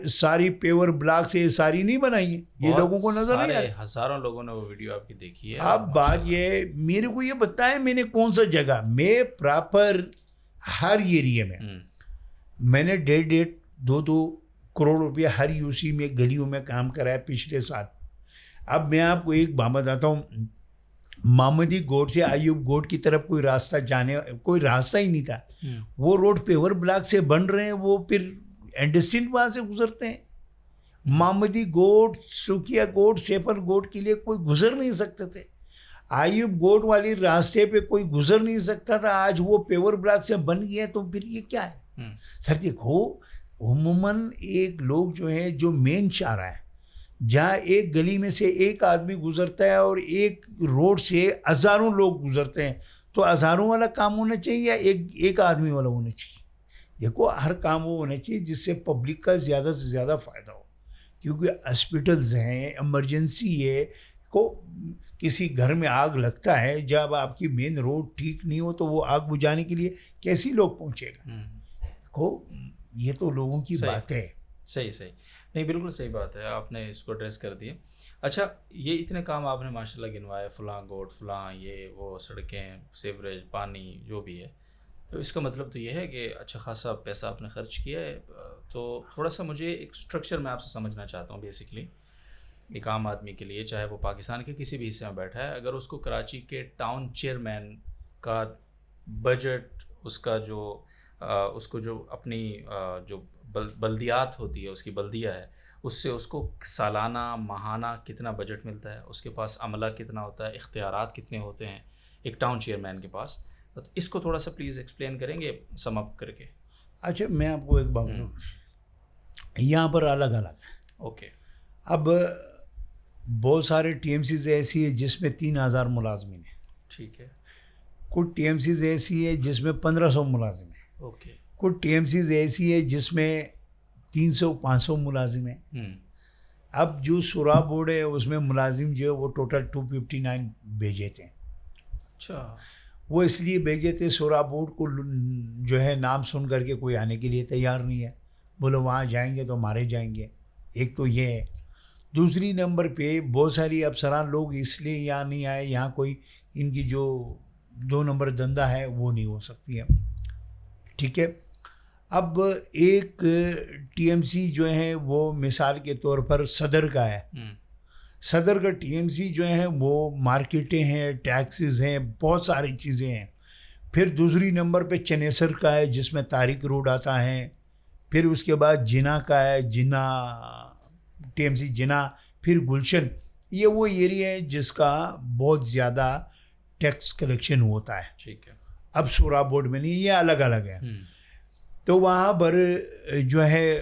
ساری پیور بلاک سے ساری نہیں بنائی ہیں، یہ لوگوں کو نظر نہیں آ رہا. ہزاروں لوگوں نے وہ ویڈیو آپ کی دیکھی ہے. اب بات یہ ہے، میرے کو یہ بتائیں میں نے کون سا جگہ، میں پراپر ہر ایریے میں نے 1.5-2 کروڑ روپیہ ہر UC میں گلیوں میں کام کرا ہے پچھلے سال. اب میں آپ کو ایک بات بتاتا ہوں، محمدی گوٹ سے ایوب گوٹ کی طرف کوئی راستہ ہی نہیں تھا. وہ روڈ پیور بلاک سے بن رہے ہیں، وہ پھر انڈسٹریل وہاں سے گزرتے ہیں. محمدی گوٹ، سکیا گوٹ، سیپل گوٹ کے لیے کوئی گزر نہیں سکتے تھے. ایوب گوٹ والی راستے پہ کوئی گزر نہیں سکتا تھا. آج وہ پیور بلاک سے بن گیا تو پھر یہ کیا ہے؟ سر دیکھو، عموماً ایک لوگ جو ہے جو مین شاہراہ ہے، جہاں ایک گلی میں سے ایک آدمی گزرتا ہے اور ایک روڈ سے ہزاروں لوگ گزرتے ہیں، تو ہزاروں والا کام ہونا چاہیے یا ایک آدمی والا ہونا چاہیے؟ دیکھو، ہر کام وہ ہونا چاہیے جس سے پبلک کا زیادہ سے زیادہ فائدہ ہو. کیونکہ ہاسپٹلز ہیں، ایمرجنسی ہے، کو کسی گھر میں آگ لگتا ہے، جب آپ کی مین روڈ ٹھیک نہیں ہو تو وہ آگ بجھانے کے لیے کیسی لوگ پہنچے گا؟ دیکھو، یہ تو لوگوں کی بات ہے. صحیح نہیں، بالکل صحیح بات ہے، آپ نے اس کو ایڈریس کر دیا. اچھا، یہ اتنے کام آپ نے ماشاءاللہ گنوائے، فلاں گوٹ، فلاں یہ وہ سڑکیں، سیوریج، پانی، جو بھی ہے، تو اس کا مطلب تو یہ ہے کہ اچھا خاصا پیسہ آپ نے خرچ کیا ہے. تو تھوڑا سا مجھے ایک اسٹرکچر میں آپ سے سمجھنا چاہتا ہوں. بیسکلی ایک عام آدمی کے لیے، چاہے وہ پاکستان کے کسی بھی حصے میں بیٹھا ہے، اگر اس کو کراچی کے ٹاؤن چیئرمین کا بجٹ، اس کو جو اپنی جو بلدیات ہوتی ہے، اس کی بلدیہ ہے، اس سے اس کو سالانہ ماہانہ کتنا بجٹ ملتا ہے، اس کے پاس عملہ کتنا ہوتا ہے، اختیارات کتنے ہوتے ہیں ایک ٹاؤن چیئرمین کے پاس، تو اس کو تھوڑا سا پلیز ایکسپلین کریں گے سم اپ کر کے. اچھا، میں آپ کو ایک بات بتاؤں، یہاں پر الگ الگ ہے. اوکے. اب بہت سارے TMCs ایسی ہے جس میں 3,000 ملازمین ہیں. ٹھیک ہے. کچھ TMCs ایسی ہے جس میں 1,500 ملازم ہیں. اوکے. کچھ TMCs ایسی ہے جس میں 300-500 ملازم ہیں. اب جو سورا بورڈ ہے اس میں ملازم جو ہے وہ ٹوٹل 259 بھیجے تھے. اچھا. وہ اس لیے بھیجے تھے، سورا بورڈ کو جو ہے نام سن کر کے کوئی آنے کے لیے تیار نہیں ہے، بولو وہاں جائیں گے تو مارے جائیں گے. ایک تو یہ ہے. دوسری نمبر پہ بہت ساری افسران لوگ اس لیے یہاں نہیں آئے، یہاں کوئی ان کی جو 2 نمبر دندہ ہے وہ نہیں ہو سکتی ہے. ٹھیک ہے. اب ایک TMC جو ہے وہ مثال کے طور پر صدر کا ہے. صدر کا TMC جو ہے وہ مارکیٹیں ہیں، ٹیکسز ہیں، بہت ساری چیزیں ہیں. پھر دوسری نمبر پہ چنیسر کا ہے جس میں طارق روڈ آتا ہے. پھر اس کے بعد جنا کا ہے، جنا TMC جنا. پھر گلشن. یہ وہ ایریا ہے جس کا بہت زیادہ ٹیکس کلیکشن ہوتا ہے. ٹھیک ہے. اب سورا بورڈ میں نہیں، یہ الگ الگ ہے. تو وہاں پر جو ہے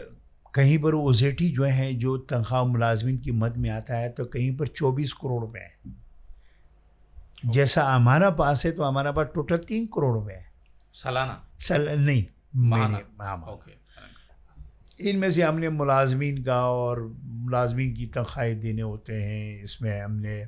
کہیں پر اوزیٹی جو ہے جو تنخواہ ملازمین کی مد میں آتا ہے تو کہیں پر 24 کروڑ روپے ہے. جیسا ہمارا پاس ہے تو ہمارا پاس ٹوٹل 3 کروڑ روپے ہے سالانہ. نہیں، ماہانہ. ان میں سے ہم نے ملازمین کا اور ملازمین کی تنخواہیں دینے ہوتے ہیں. اس میں ہم نے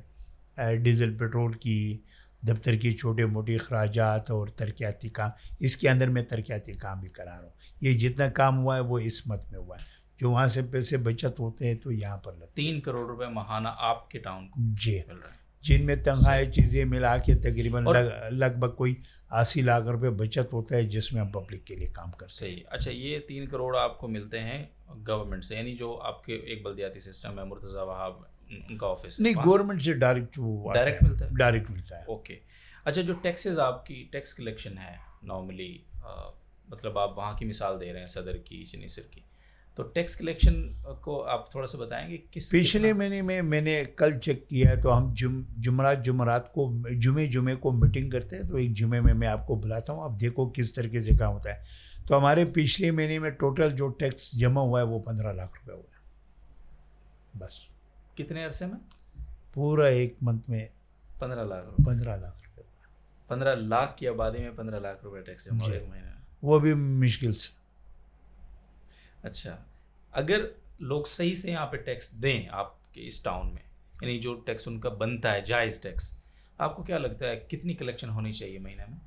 ڈیزل پیٹرول کی، دفتر کی چھوٹے موٹے اخراجات اور ترقیاتی کام. اس کے اندر میں ترقیاتی کام بھی کرا رہا ہوں. یہ جتنا کام ہوا ہے وہ اس مت میں ہوا ہے. جو وہاں سے پیسے بچت ہوتے ہیں تو یہاں پر لگتے 3 کروڑ روپے ماہانہ آپ کے ٹاؤن کو جی مل رہا ہے، جن میں تنخواہیں چیزیں ملا کے تقریباً لگ بھگ کوئی 80 لاکھ روپے بچت ہوتا ہے جس میں ہم پبلک کے لیے کام کر سکتے ہیں. صحیح. اچھا، یہ 3 کروڑ آپ کو ملتے ہیں گورنمنٹ سے، یعنی جو آپ کے ایک بلدیاتی سسٹم ہے، مرتضیٰ وہاب ان کا آفس؟ نہیں، گورنمنٹ سے ڈائریکٹ ملتا ہے. ڈائریکٹ ملتا ہے. اوکے. اچھا، جو ٹیکسز آپ کی ٹیکس کلیکشن ہے نارملی، مطلب آپ وہاں کی مثال دے رہے ہیں صدر کی، چنیسر کی، تو ٹیکس کلیکشن کو آپ تھوڑا سا بتائیں گے کس پچھلے مہینے میں نے کل چیک کیا ہے تو ہم جمعرات کو جمعے کو میٹنگ کرتے ہیں، تو ایک جمعے میں آپ کو بلاتا ہوں، آپ دیکھو کس طریقے سے کام ہوتا ہے. تو ہمارے پچھلے مہینے میں ٹوٹل جو ٹیکس جمع ہوا ہے وہ 15 لاکھ روپے ہوا ہے بس. کتنے عرصے میں؟ پورا ایک منتھ میں 15 لاکھ 15 لاکھ روپے. 15 لاکھ کی آبادی میں 15 لاکھ روپے ٹیکس جمع ہوا ایک مہینے میں، وہ بھی مشکل سے. اچھا، اگر لوگ صحیح سے یہاں پہ ٹیکس دیں آپ کے اس ٹاؤن میں، یعنی جو ٹیکس ان کا بنتا ہے جائز ٹیکس، آپ کو کیا لگتا ہے کتنی کلیکشن ہونی چاہیے مہینے میں؟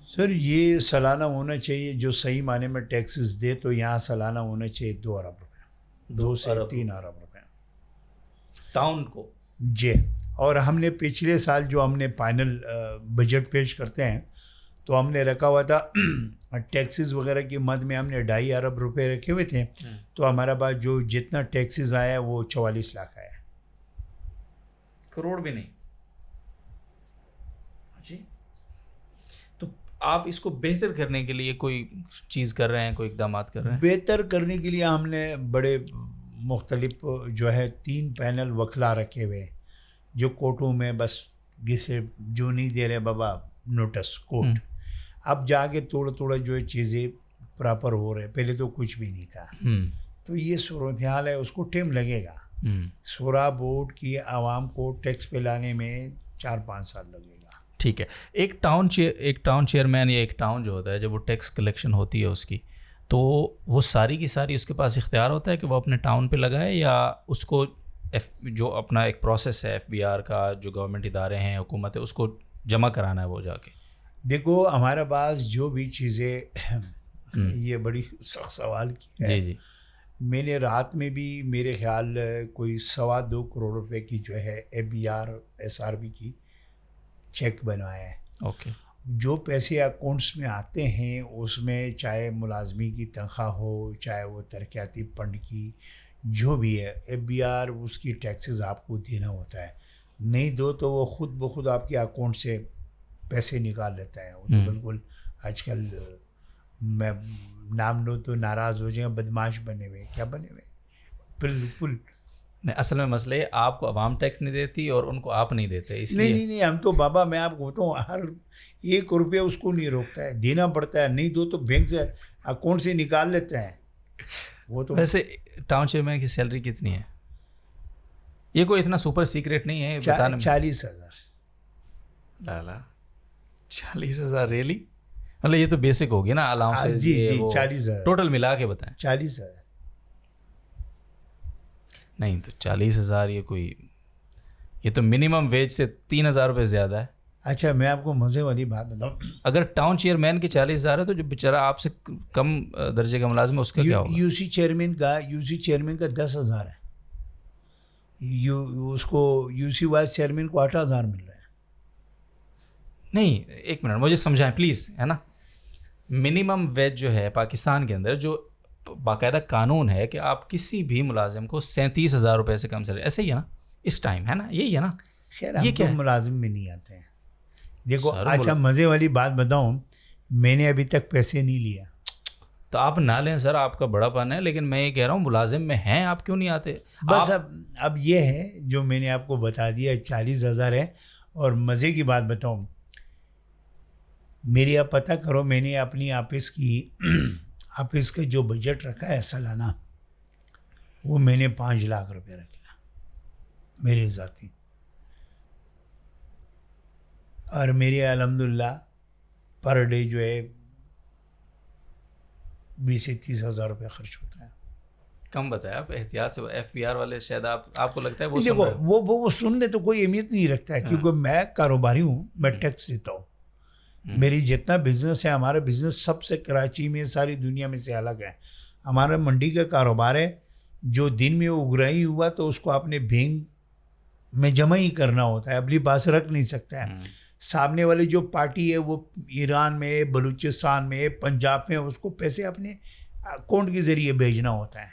سر یہ سالانہ ہونا چاہیے، جو صحیح معنی میں ٹیکسز دے تو یہاں سالانہ ہونا چاہیے 2 ارب روپے، 2 سے 3 ارب روپے ٹاؤن کو. جی. اور ہم نے پچھلے سال جو ہم نے فائنل بجٹ پیش کرتے ہیں تو ہم نے رکھا ہوا تھا ٹیکسز وغیرہ کی مد میں ہم نے 2.5 ارب روپے رکھے ہوئے تھے، تو ہمارا پاس جو جتنا ٹیکسز آیا ہے وہ 44 لاکھ آیا ہے. کروڑ بھی نہیں. جی، تو آپ اس کو بہتر کرنے کے لیے کوئی چیز کر رہے ہیں، کوئی اقدامات کر رہے ہیں؟ بہتر کرنے کے لیے ہم نے بڑے مختلف جو ہے 3 پینل وکلا رکھے ہوئے جو کورٹوں میں بس جسے جو نہیں دے رہے بابا نوٹس کورٹ، اب جا کے تھوڑا جو ہے چیزیں پراپر ہو رہے، پہلے تو کچھ بھی نہیں تھا. تو یہ صورتحال ہے، اس کو ٹائم لگے گا. شورا بورڈ کی عوام کو ٹیکس پہ لانے میں 4-5 سال لگے گا. ٹھیک ہے. ایک ٹاؤن چیئرمین یا ایک ٹاؤن جو ہوتا ہے جب وہ ٹیکس کلیکشن ہوتی ہے اس کی، تو وہ ساری کی ساری اس کے پاس اختیار ہوتا ہے کہ وہ اپنے ٹاؤن پہ لگائے، یا اس کو جو اپنا ایک پروسیس ہے FBR کا، جو گورنمنٹ ادارے ہیں، حکومت ہے، اس کو جمع کرانا ہے وہ جا کے؟ دیکھو ہمارے پاس جو بھی چیزیں یہ بڑی سخت سوال کی ہے. جی. میں نے رات میں بھی میرے خیال کوئی 2.25 کروڑ روپے کی جو ہے FBR SRB کی چیک بنوایا ہے. اوکے. جو پیسے اکاؤنٹس میں آتے ہیں اس میں چاہے ملازمی کی تنخواہ ہو، چاہے وہ ترقیاتی فنڈ کی جو بھی ہے، FBR اس کی ٹیکسز آپ کو دینا ہوتا ہے. نہیں دو تو وہ خود بخود آپ کے اکاؤنٹ سے پیسے نکال لیتا ہے. وہ تو بالکل آج کل میں نام لو تو ناراض ہو جائیں، بدماش بنے ہوئے. کیا بنے ہوئے؟ بالکل نہیں، اصل میں مسئلہ ہے آپ کو عوام ٹیکس نہیں دیتی اور ان کو آپ نہیں دیتے، اس لیے نہیں ہم تو بابا میں آپ کو بتاؤں ہر 1 روپیہ اس کو نہیں روکتا ہے، دینا پڑتا ہے. نہیں دو تو بینک سے اکاؤنٹ سے نکال لیتے ہیں. وہ تو ویسے ٹاؤن چیئرمین کی سیلری کتنی ہے؟ یہ کوئی اتنا سپر سیکریٹ نہیں ہے بتانے میں. 40,000. لالا 40,000 ریلی؟ مطلب یہ تو بیسک ہوگی نا الاؤنس. جی 40,000 ٹوٹل ملا کے بتائیں. 40,000 نہیں تو 40,000 یہ تو منیمم ویج سے 3,000 روپے زیادہ ہے. اچھا میں آپ کو مزے والی بات بتاؤں، اگر ٹاؤن چیئرمین کے 40,000 ہے تو جو بیچارہ آپ سے کم درجے کا ملازم ہے اس کا کیا ہوگا؟ یو سی چیئرمین کا 10,000 ہے. اس کو یو سی وائس چیئرمین کو 8,000 مل رہا ہے. نہیں ایک منٹ مجھے سمجھائیں پلیز، ہے نا. منیمم ویج جو ہے پاکستان کے اندر جو باقاعدہ قانون ہے کہ آپ کسی بھی ملازم کو 37,000 روپے سے کم سیلری، ایسے ہی ہے نا اس ٹائم، ہے نا، یہی ہے نا. خیر ہم تو ملازم میں نہیں آتے ہیں. دیکھو اچھا مزے والی بات بتاؤں، میں نے ابھی تک پیسے نہیں لیا. تو آپ نہ لیں سر، آپ کا بڑا پن ہے، لیکن میں یہ کہہ رہا ہوں ملازم میں ہیں آپ کیوں نہیں آتے؟ بس اب یہ ہے جو میں نے آپ کو بتا دیا 40,000 ہے. اور مزے کی بات بتاؤں، میری آپ پتہ کرو، میں نے اپنی آفس کا جو بجٹ رکھا ہے سالانہ، وہ میں نے 5 لاکھ روپے رکھا میرے ذاتی. اور میرے الحمدللہ پر ڈے جو ہے 20 سے 30,000 روپے خرچ ہوتا ہے. کم بتایا آپ احتیاط سے. FBR والے شاید آپ کو لگتا ہے وہ دیکھو وہ سننے تو کوئی اہمیت نہیں رکھتا ہے، کیونکہ میں کاروباری ہوں، میں ٹیکس دیتا ہوں. میری جتنا بزنس ہے، ہمارا بزنس سب سے کراچی میں ساری دنیا میں سے الگ ہے. ہمارا منڈی کا کاروبار ہے، جو دن میں اگرائی ہوا تو اس کو اپنے بینک میں جمع ہی کرنا ہوتا ہے، اپنی پاس رکھ نہیں سکتا ہے. سامنے والی جو پارٹی ہے وہ ایران میں، بلوچستان میں، پنجاب میں، اس کو پیسے اپنے اکاؤنٹ کے ذریعے بھیجنا ہوتا ہے.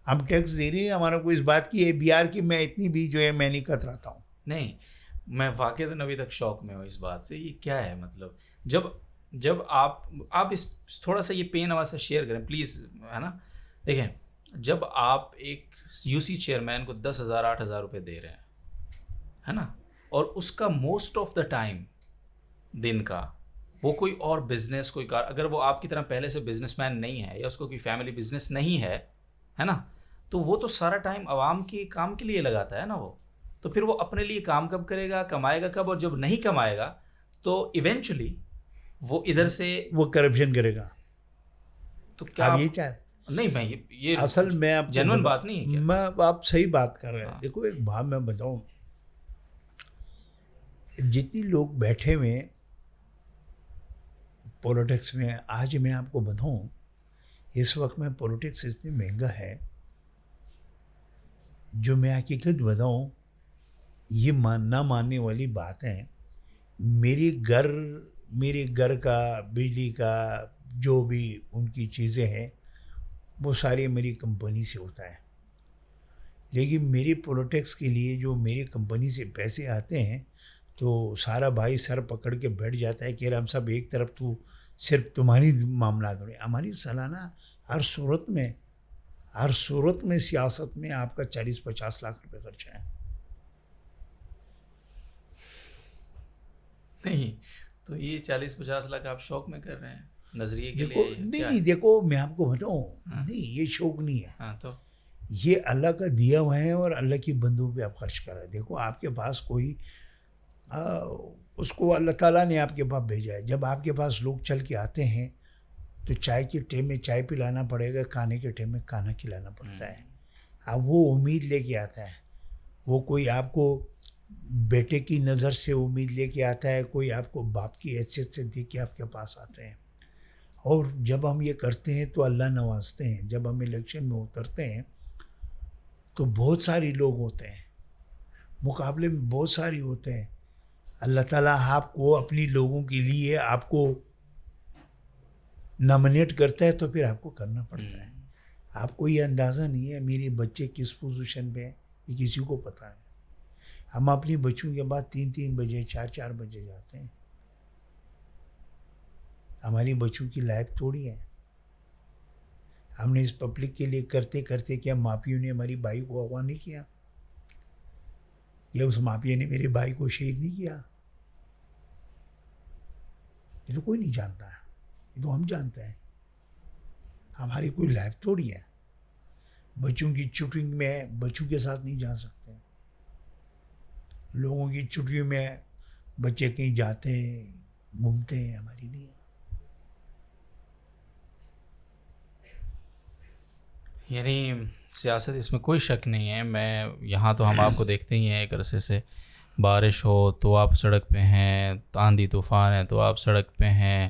ہم ٹیکس دے رہے ہیں، ہمارا کوئی اس بات کی FBR کی میں اتنی بھی جو ہے میں نہیں کتراتا ہوں. نہیں، میں واقعتاً ابھی تک شوق میں ہوں اس بات سے. یہ کیا ہے مطلب؟ جب آپ اس تھوڑا سا یہ پین ہمارے سے شیئر کریں پلیز، ہے نا. دیکھیں جب آپ ایک یو سی چیئرمین کو 10,000 8,000 روپے دے رہے ہیں، ہے نا، اور اس کا موسٹ آف دا ٹائم دن کا وہ کوئی اور بزنس کوئی کار، اگر وہ آپ کی طرح پہلے سے بزنس مین نہیں ہے یا اس کو کوئی فیملی بزنس نہیں ہے نا، تو وہ تو سارا ٹائم عوام کے کام کے لیے لگاتا ہے نا وہ، تو پھر وہ اپنے لیے کام کب کرے گا، کمائے گا کب، اور جب نہیں کمائے گا تو ایونچولی وہ ادھر سے وہ کرپشن کرے گا. تو کیا آپ یہ چاہ رہے نہیں، میں یہ اصل میں آپ جینوئن بات نہیں ہے کیا؟ میں آپ صحیح بات کر رہے ہیں. دیکھو ایک بات میں بتاؤں، جتنی لوگ بیٹھے ہوئے پولیٹکس میں، آج میں آپ کو بتاؤں اس وقت میں پولیٹکس اتنی مہنگا ہے، جو میں حقیقت بتاؤں یہ نہ ماننے والی بات ہے. میرے گھر کا بجلی کا جو بھی ان کی چیزیں ہیں وہ ساری میری کمپنی سے ہوتا ہے، لیکن میری پولیٹکس کے لیے جو میری کمپنی سے پیسے آتے ہیں تو سارا بھائی سر پکڑ کے بیٹھ جاتا ہے کہ ہم سب ایک طرف تو صرف تمہاری معاملات ہو رہے ہیں. ہماری سالانہ ہر صورت میں سیاست میں آپ کا 40-50 لاکھ روپے خرچہ ہے. نہیں تو یہ 40-50 لاکھ آپ شوق میں کر رہے ہیں نظریے کے دیکھو لیے؟ نہیں دیکھو میں آپ کو بتاؤں نہیں، یہ شوق نہیں ہے. ہاں تو یہ اللہ کا دیا ہوا ہے اور اللہ کی بندوق پہ آپ خرچ کر رہے ہیں. دیکھو آپ کے پاس کوئی اس کو اللہ تعالیٰ نے آپ کے پاس بھیجا ہے. جب آپ کے پاس لوگ چل کے آتے ہیں تو چائے کے ٹائم میں چائے پلانا پڑے گا، کھانے کے ٹائم میں کھانا کھلانا پڑتا ہے. اب وہ امید لے کے آتا ہے، وہ کوئی آپ کو بیٹے کی نظر سے امید لے کے آتا ہے، کوئی آپ کو باپ کی حیثیت سے دیکھ کے آپ کے پاس آتے ہیں. اور جب ہم یہ کرتے ہیں تو اللہ نوازتے ہیں. جب ہم الیکشن میں اترتے ہیں تو بہت ساری لوگ ہوتے ہیں، مقابلے میں بہت ساری ہوتے ہیں. اللہ تعالیٰ آپ کو اپنی لوگوں کے لیے آپ کو نامنیٹ کرتا ہے تو پھر آپ کو کرنا پڑتا ہے. آپ کو یہ اندازہ نہیں ہے میرے بچے کس پوزیشن پہ ہیں، یہ کسی کو پتہ ہے. ہم اپنی بچوں کے بعد 3 بجے 4 بجے جاتے ہیں. ہماری بچوں کی لائف تھوڑی ہے. ہم نے اس پبلک کے لیے کرتے کرتے کیا مافیوں نے ہماری بھائی کو اغوا نہیں کیا؟ یا اس مافیا نے میرے بھائی کو شہید نہیں کیا؟ یہ تو کوئی نہیں جانتا ہے، یہ تو ہم جانتے ہیں. ہماری کوئی لائف تھوڑی ہے. بچوں کی چھٹیوں میں بچوں کے ساتھ نہیں جا سکتے. لوگوں کی چھٹیوں میں بچے کہیں جاتے ہیں گھومتے ہیں، ہماری نہیں. یعنی سیاست اس میں کوئی شک نہیں ہے. میں یہاں تو ہم آپ کو دیکھتے ہی ہیں، ایک عرصے سے بارش ہو تو آپ سڑک پہ ہیں، آندھی طوفان ہے تو آپ سڑک پہ ہیں،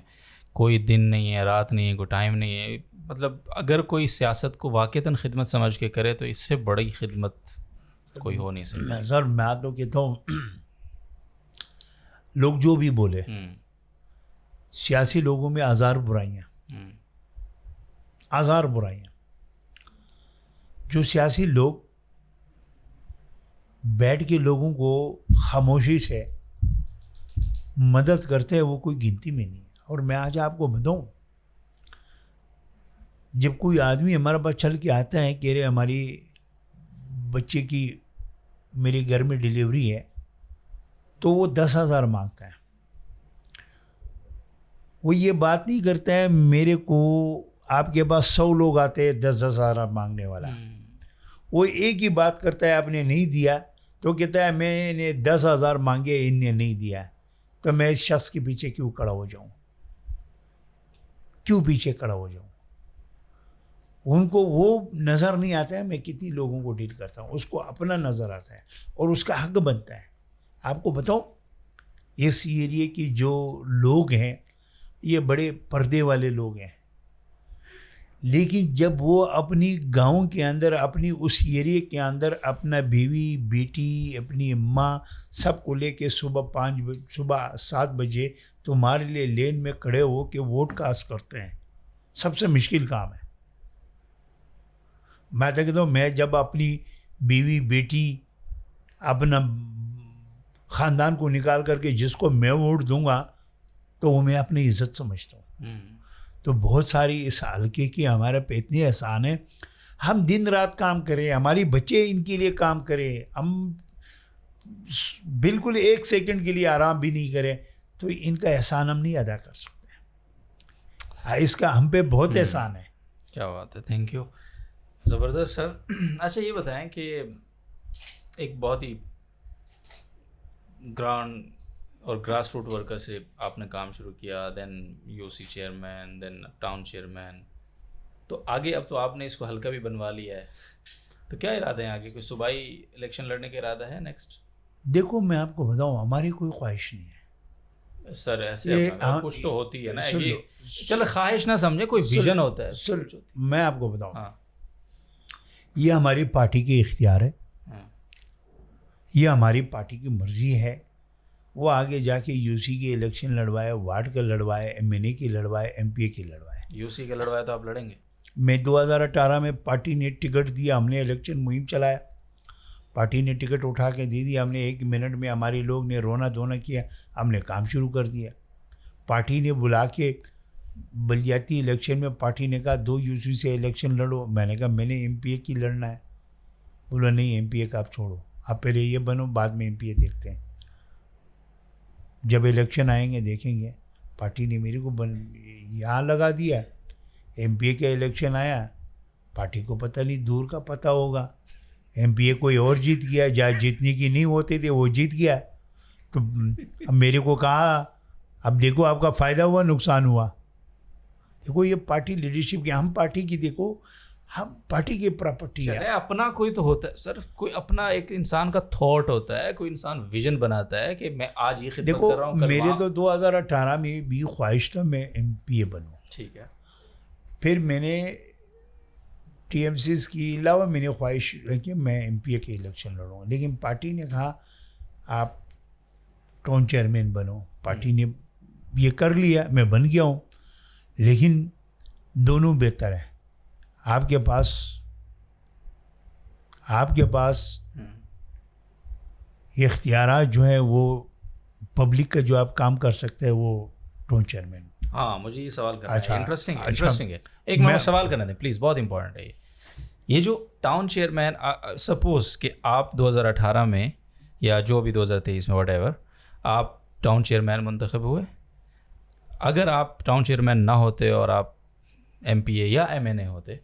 کوئی دن نہیں ہے، رات نہیں ہے، کوئی ٹائم نہیں ہے. مطلب اگر کوئی سیاست کو واقعتاً خدمت سمجھ کے کرے تو اس سے بڑی خدمت کوئی ہو نہیں سکتی. سر میں تو کہتا ہوں لوگ جو بھی بولے، سیاسی لوگوں میں ہزار برائیاں. جو سیاسی لوگ بیٹھ کے لوگوں کو خاموشی سے مدد کرتے ہیں وہ کوئی گنتی میں نہیں ہے. اور میں آج آپ کو بتاؤں، جب کوئی آدمی ہمارے پاس چل کے آتا ہے کہ رے ہماری بچے کی میرے گھر میں ڈیلیوری ہے، تو وہ 10,000 مانگتا ہے. وہ یہ بات نہیں کرتا ہے میرے کو آپ کے پاس 100 لوگ آتے ہیں 10,000 مانگنے والا. وہ ایک ہی بات کرتا ہے، آپ نے نہیں دیا تو کہتا ہے میں نے 10,000 مانگے ان نے نہیں دیا، تو میں اس شخص کے پیچھے کیوں کھڑا ہو جاؤں؟ ان کو وہ نظر نہیں آتا ہے میں کتنی لوگوں کو ڈیل کرتا ہوں. اس کو اپنا نظر آتا ہے اور اس کا حق بنتا ہے. آپ کو بتاؤں اس ایریے کی جو لوگ ہیں یہ بڑے پردے والے لوگ ہیں، لیکن جب وہ اپنی گاؤں کے اندر اپنی اس ایریے کے اندر اپنا بیوی بیٹی اپنی ماں سب کو لے کے صبح 7 بجے تمہارے لیے لین میں کھڑے ہو کے ووٹ کاسٹ کرتے ہیں، سب سے مشکل کام ہے. میں تو کہتا ہوں میں جب اپنی بیوی بیٹی اپنا خاندان کو نکال کر کے جس کو میں ووٹ دوں گا تو وہ میں اپنی عزت سمجھتا ہوں. تو بہت ساری اس حلقے کی ہمارے پہ اتنی احسان ہے. ہم دن رات کام کریں, ہماری بچے ان کے لیے کام کریں, ہم بالکل ایک سیکنڈ کے لیے آرام بھی نہیں کریں, تو ان کا احسان ہم نہیں ادا کر سکتے. اس کا ہم پہ بہت احسان ہے. کیا بات ہے, تھینک یو, زبردست سر. اچھا یہ بتائیں کہ ایک بہت ہی گراؤنڈ اور گراس روٹ ورکر سے آپ نے کام شروع کیا, then U C chairman, then town chairman, تو آگے اب تو آپ نے اس کو ہلکا بھی بنوا لیا ہے, تو کیا ارادہ ہیں آگے؟ کوئی صوبائی الیکشن لڑنے کا ارادہ ہے نیکسٹ؟ دیکھو میں آپ کو بتاؤں, ہماری کوئی خواہش نہیں ہے سر. ایسے کچھ تو ہوتی ہے نا, یہ چلو خواہش نہ سمجھے, کوئی ویژن ہوتا ہے. میں آپ کو بتاؤں, یہ ہماری پارٹی کے اختیار ہے, یہ ہماری پارٹی کی مرضی ہے. وہ آگے جا کے یو سی کے الیکشن لڑوائے, وارڈ کا لڑوائے, ایم این اے کی لڑوائے, ایم پی اے کی لڑوائے. یو سی کا لڑوائے تو آپ لڑیں گے؟ میں 2018 میں پارٹی نے ٹکٹ دیا, ہم نے الیکشن مہم چلایا, پارٹی نے ٹکٹ اٹھا کے دے دیا, ہم نے 1 منٹ میں ہمارے لوگ نے رونا دھونا کیا, ہم نے کام شروع کر دیا. پارٹی نے بلا کے بلدیاتی الیکشن میں پارٹی نے کہا 2 یو سی سے الیکشن لڑو, میں نے کہا میں نے ایم پی اے کی لڑنا ہے. بولا نہیں ایم پی اے کا آپ چھوڑو, آپ پہلے یہ بنو, بعد میں ایم پی اے دیکھتے ہیں. جب الیکشن آئیں گے دیکھیں گے. پارٹی نے میرے کو یہاں لگا دیا, ایم پی اے کا الیکشن آیا, پارٹی کو پتہ نہیں, دور کا پتہ ہوگا, ایم پی اے کوئی اور جیت گیا, جہاں جیتنے کی نہیں ہوتے تھے وہ جیت گیا. تو اب میرے کو کہا اب دیکھو آپ کا فائدہ ہوا نقصان ہوا. دیکھو یہ پارٹی لیڈرشپ کی, ہم پارٹی کی, دیکھو ہم پارٹی کی پراپرٹی ہے. اپنا کوئی تو ہوتا ہے سر, کوئی اپنا ایک انسان کا تھاٹ ہوتا ہے, کوئی انسان ویژن بناتا ہے کہ میں آج یہ خدمت کر رہا ہوں. دیکھو میرے تو 2018 میں بھی خواہش تھا میں ایم پی اے بنوں. ٹھیک ہے. پھر میں نے ٹی ایم سیز کی علاوہ میں نے خواہش ہے کہ میں ایم پی اے کے الیکشن لڑوں, لیکن پارٹی نے کہا آپ ٹاؤن چیئرمین بنو. پارٹی نے یہ کر لیا, میں بن گیا ہوں, لیکن دونوں بہتر ہیں. آپ کے پاس اختیارات جو ہیں وہ پبلک کا جو آپ کام کر سکتے ہیں وہ ٹاؤن چیئرمین. ہاں مجھے یہ سوال کرنا ہے, انٹرسٹنگ ہے. ایک میں سوال کرنا دیں پلیز, بہت امپورٹنٹ ہے یہ جو ٹاؤن چیئرمین. سپوز کہ آپ 2018 میں یا جو بھی 2023 میں واٹ ایور آپ ٹاؤن چیئرمین منتخب ہوئے, اگر آپ ٹاؤن چیئرمین نہ ہوتے اور آپ ایم پی اے یا ایم این اے ہوتے,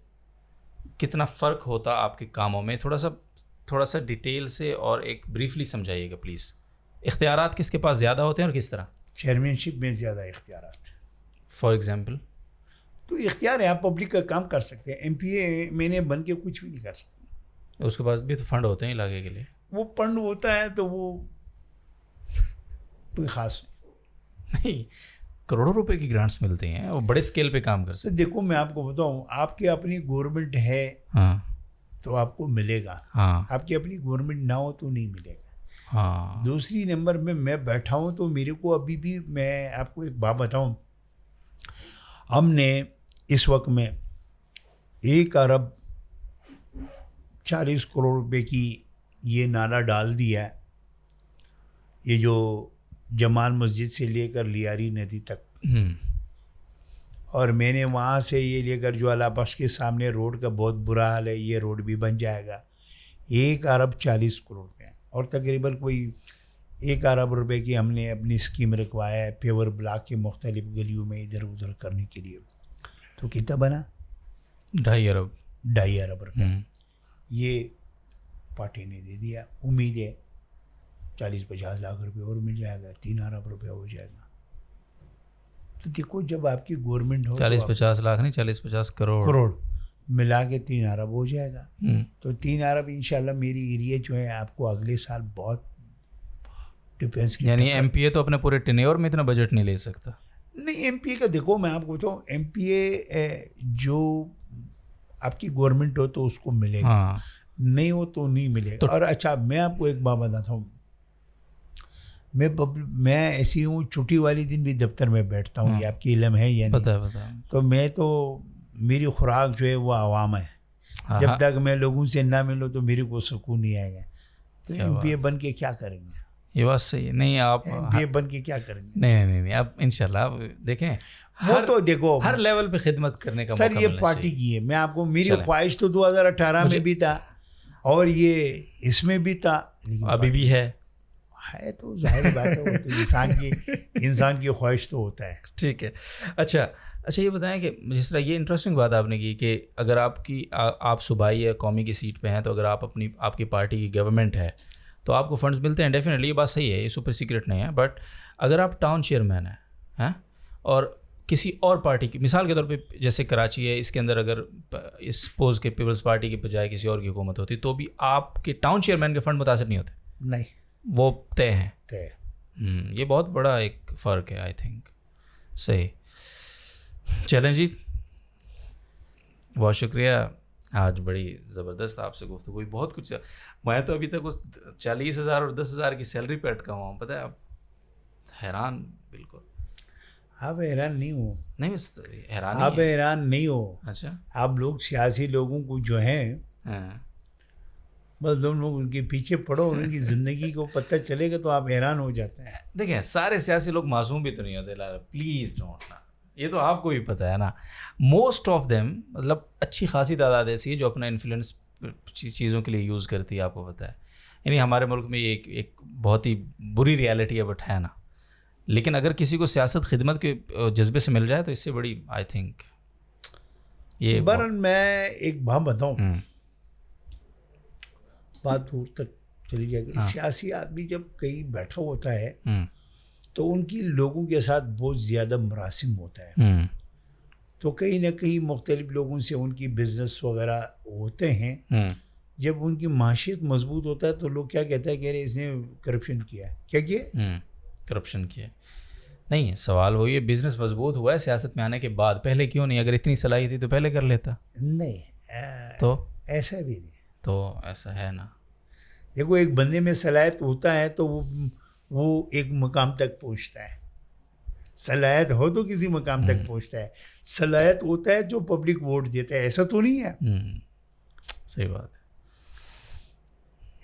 کتنا فرق ہوتا آپ کے کاموں میں؟ تھوڑا سا ڈیٹیل سے اور ایک بریفلی سمجھائیے گا پلیز. اختیارات کس کے پاس زیادہ ہوتے ہیں اور کس طرح؟ چیئرمین شپ میں زیادہ اختیارات. فار ایگزامپل تو اختیار ہے, آپ پبلک کا کام کر سکتے ہیں. ایم پی اے میں نے بن کے کچھ بھی نہیں کر سکتے. اس کے پاس بھی تو فنڈ ہوتے ہیں علاقے کے لیے. وہ فنڈ ہوتا ہے تو وہ کوئی خاص نہیں, کروڑوں روپے کی گرانٹس ملتی ہیں, وہ بڑے اسکیل پہ کام کر سکتے. دیکھو میں آپ کو بتاؤں, آپ کی اپنی گورنمنٹ ہے ہاں تو آپ کو ملے گا, ہاں, آپ کی اپنی گورنمنٹ نہ ہو تو نہیں ملے گا. ہاں. دوسری نمبر میں بیٹھا ہوں تو میرے کو ابھی بھی, میں آپ کو ایک بات بتاؤں, ہم نے اس وقت میں 1 ارب 40 کروڑ روپے کی یہ نالا ڈال دیا ہے, یہ جو جمال مسجد سے لے کر لیاری ندی تک, اور میں نے وہاں سے یہ لے کر جو اللہ بخش کے سامنے روڈ کا بہت برا حال ہے, یہ روڈ بھی بن جائے گا. 1 ارب 40 کروڑ روپے, اور تقریباً کوئی 1 ارب روپے کی ہم نے اپنی اسکیم رکھوایا ہے پیور بلاک کے مختلف گلیوں میں ادھر ادھر کرنے کے لیے. تو کتنا بنا؟ 2.5 ارب روپے. یہ پارٹی نے دے دیا. امید ہے 40-50 لاکھ روپے اور مل جائے گا, 3 ارب روپے ہو جائے گا. تو دیکھو جب آپ کی گورنمنٹ ہو, 40-50 لاکھ نہیں, 40-50 کروڑ ملا کے 3 ارب ہو جائے گا. تو 3 ارب انشاءاللہ میری ایریا جو ہے آپ کو اگلے سال بہت ڈیفینس. یعنی ایم پی اے تو اپنے پورے ٹینیور میں اتنا بجٹ نہیں لے سکتا. نہیں, ایم پی اے کا دیکھو میں آپ کو بتاؤں, ایم پی اے جو آپ کی گورنمنٹ ہو تو اس کو ملے گا, نہیں ہو تو نہیں ملے گا. اور اچھا میں آپ کو ایک بات بتاتا ہوں, میں ایسی ہوں چھٹی والی دن بھی دفتر میں بیٹھتا ہوں, یہ آپ کی علم ہے یا نہیں؟ تو میں تو میری خوراک جو ہے وہ عوام ہے. جب تک میں لوگوں سے نہ ملوں تو میرے کو سکون نہیں آئے گا. تو ایم پی اے بن کے کیا کریں گے؟ یہ بات صحیح ہے. نہیں آپ یہ بن کے کیا کریں گے؟ نہیں اب انشاءاللہ آپ دیکھیں وہ تو دیکھو ہر لیول پہ خدمت کرنے کا سر موقع یہ ملنا پارٹی چاہیے. کی ہے. میں آپ کو میری خواہش تو 2018 میں بھی تھا اور یہ اس میں بھی تھا, لیکن ابھی بھی ہے تو ظاہر بات ہے, وہ تو انسان کی خواہش تو ہوتا ہے. ٹھیک ہے. اچھا یہ بتائیں کہ جس طرح یہ انٹرسٹنگ بات آپ نے کی کہ اگر آپ صوبائی یا قومی کی سیٹ پہ ہیں تو اگر آپ کی پارٹی کی گورنمنٹ ہے تو آپ کو فنڈز ملتے ہیں. ڈیفینیٹلی یہ بات صحیح ہے, یہ سپر سیکرٹ نہیں ہے. بٹ اگر آپ ٹاؤن چیئرمین ہیں اور کسی اور پارٹی کی, مثال کے طور پہ جیسے کراچی ہے, اس کے اندر اگر سپوز کہ پیپلز پارٹی کے بجائے کسی اور کی حکومت ہوتی تو بھی آپ کے ٹاؤن چیئرمین کے فنڈ متاثر نہیں ہوتے؟ نہیں, وہ طے ہیں. طے یہ بہت بڑا ایک فرق ہے آئی تھنک. صحیح. چلیں جی, بہت شکریہ. آج بڑی زبردست آپ سے گفتگو ہوئی, بہت کچھ. میں تو ابھی تک اس 40,000 اور 10,000 کی سیلری پہ اٹکا ہوا ہوں, پتہ ہے آپ, حیران. بالکل آپ حیران نہیں ہو. نہیں بس حیران, آپ حیران نہیں ہو. اچھا آپ لوگ سیاسی لوگوں کو جو ہیں بس تم لوگ ان کے پیچھے پڑو, ان کی زندگی کو پتہ چلے گا تو آپ حیران ہو جاتے ہیں. دیکھیں سارے سیاسی لوگ معصوم بھی تو نہیں ہوتے لالا, پلیز ڈونٹ نا, یہ تو آپ کو بھی پتہ ہے نا. موسٹ آف دیم مطلب اچھی خاصی تعداد ایسی ہے جو اپنا انفلوئنس چیزوں کے لیے یوز کرتی ہے, آپ کو پتہ ہے. یعنی ہمارے ملک میں یہ ایک بہت ہی بری ریالٹی ہے, بٹ ہے نا. لیکن اگر کسی کو سیاست خدمت کے جذبے سے مل جائے تو اس سے بڑی آئی تھنک یہ برن میں ایک بات بتاؤں, بات دور تک چلی جائے گی. سیاسی آدمی جب کہیں بیٹھا ہوتا ہے تو ان کی لوگوں کے ساتھ بہت زیادہ مراسم ہوتا ہے, تو کہیں نہ کہیں مختلف لوگوں سے ان کی بزنس وغیرہ ہوتے ہیں. جب ان کی معاشیت مضبوط ہوتا ہے تو لوگ کیا کہتا ہے کہ اس نے کرپشن کیا ہے. کیا کیا کرپشن کیا ہے؟ نہیں, سوال وہی ہے, بزنس مضبوط ہوا ہے سیاست میں آنے کے بعد, پہلے کیوں نہیں؟ اگر اتنی صلاحیت تھی تو پہلے کر لیتا. نہیں تو ایسا بھی نہیں. تو ایسا ہے نا, دیکھو ایک بندے میں صلاحیت ہوتا ہے تو وہ ایک مقام تک پہنچتا ہے. صلاحیت ہو تو کسی مقام تک پہنچتا ہے. صلاحیت ہوتا ہے جو پبلک ووٹ دیتا ہے, ایسا تو نہیں ہے. صحیح بات ہے.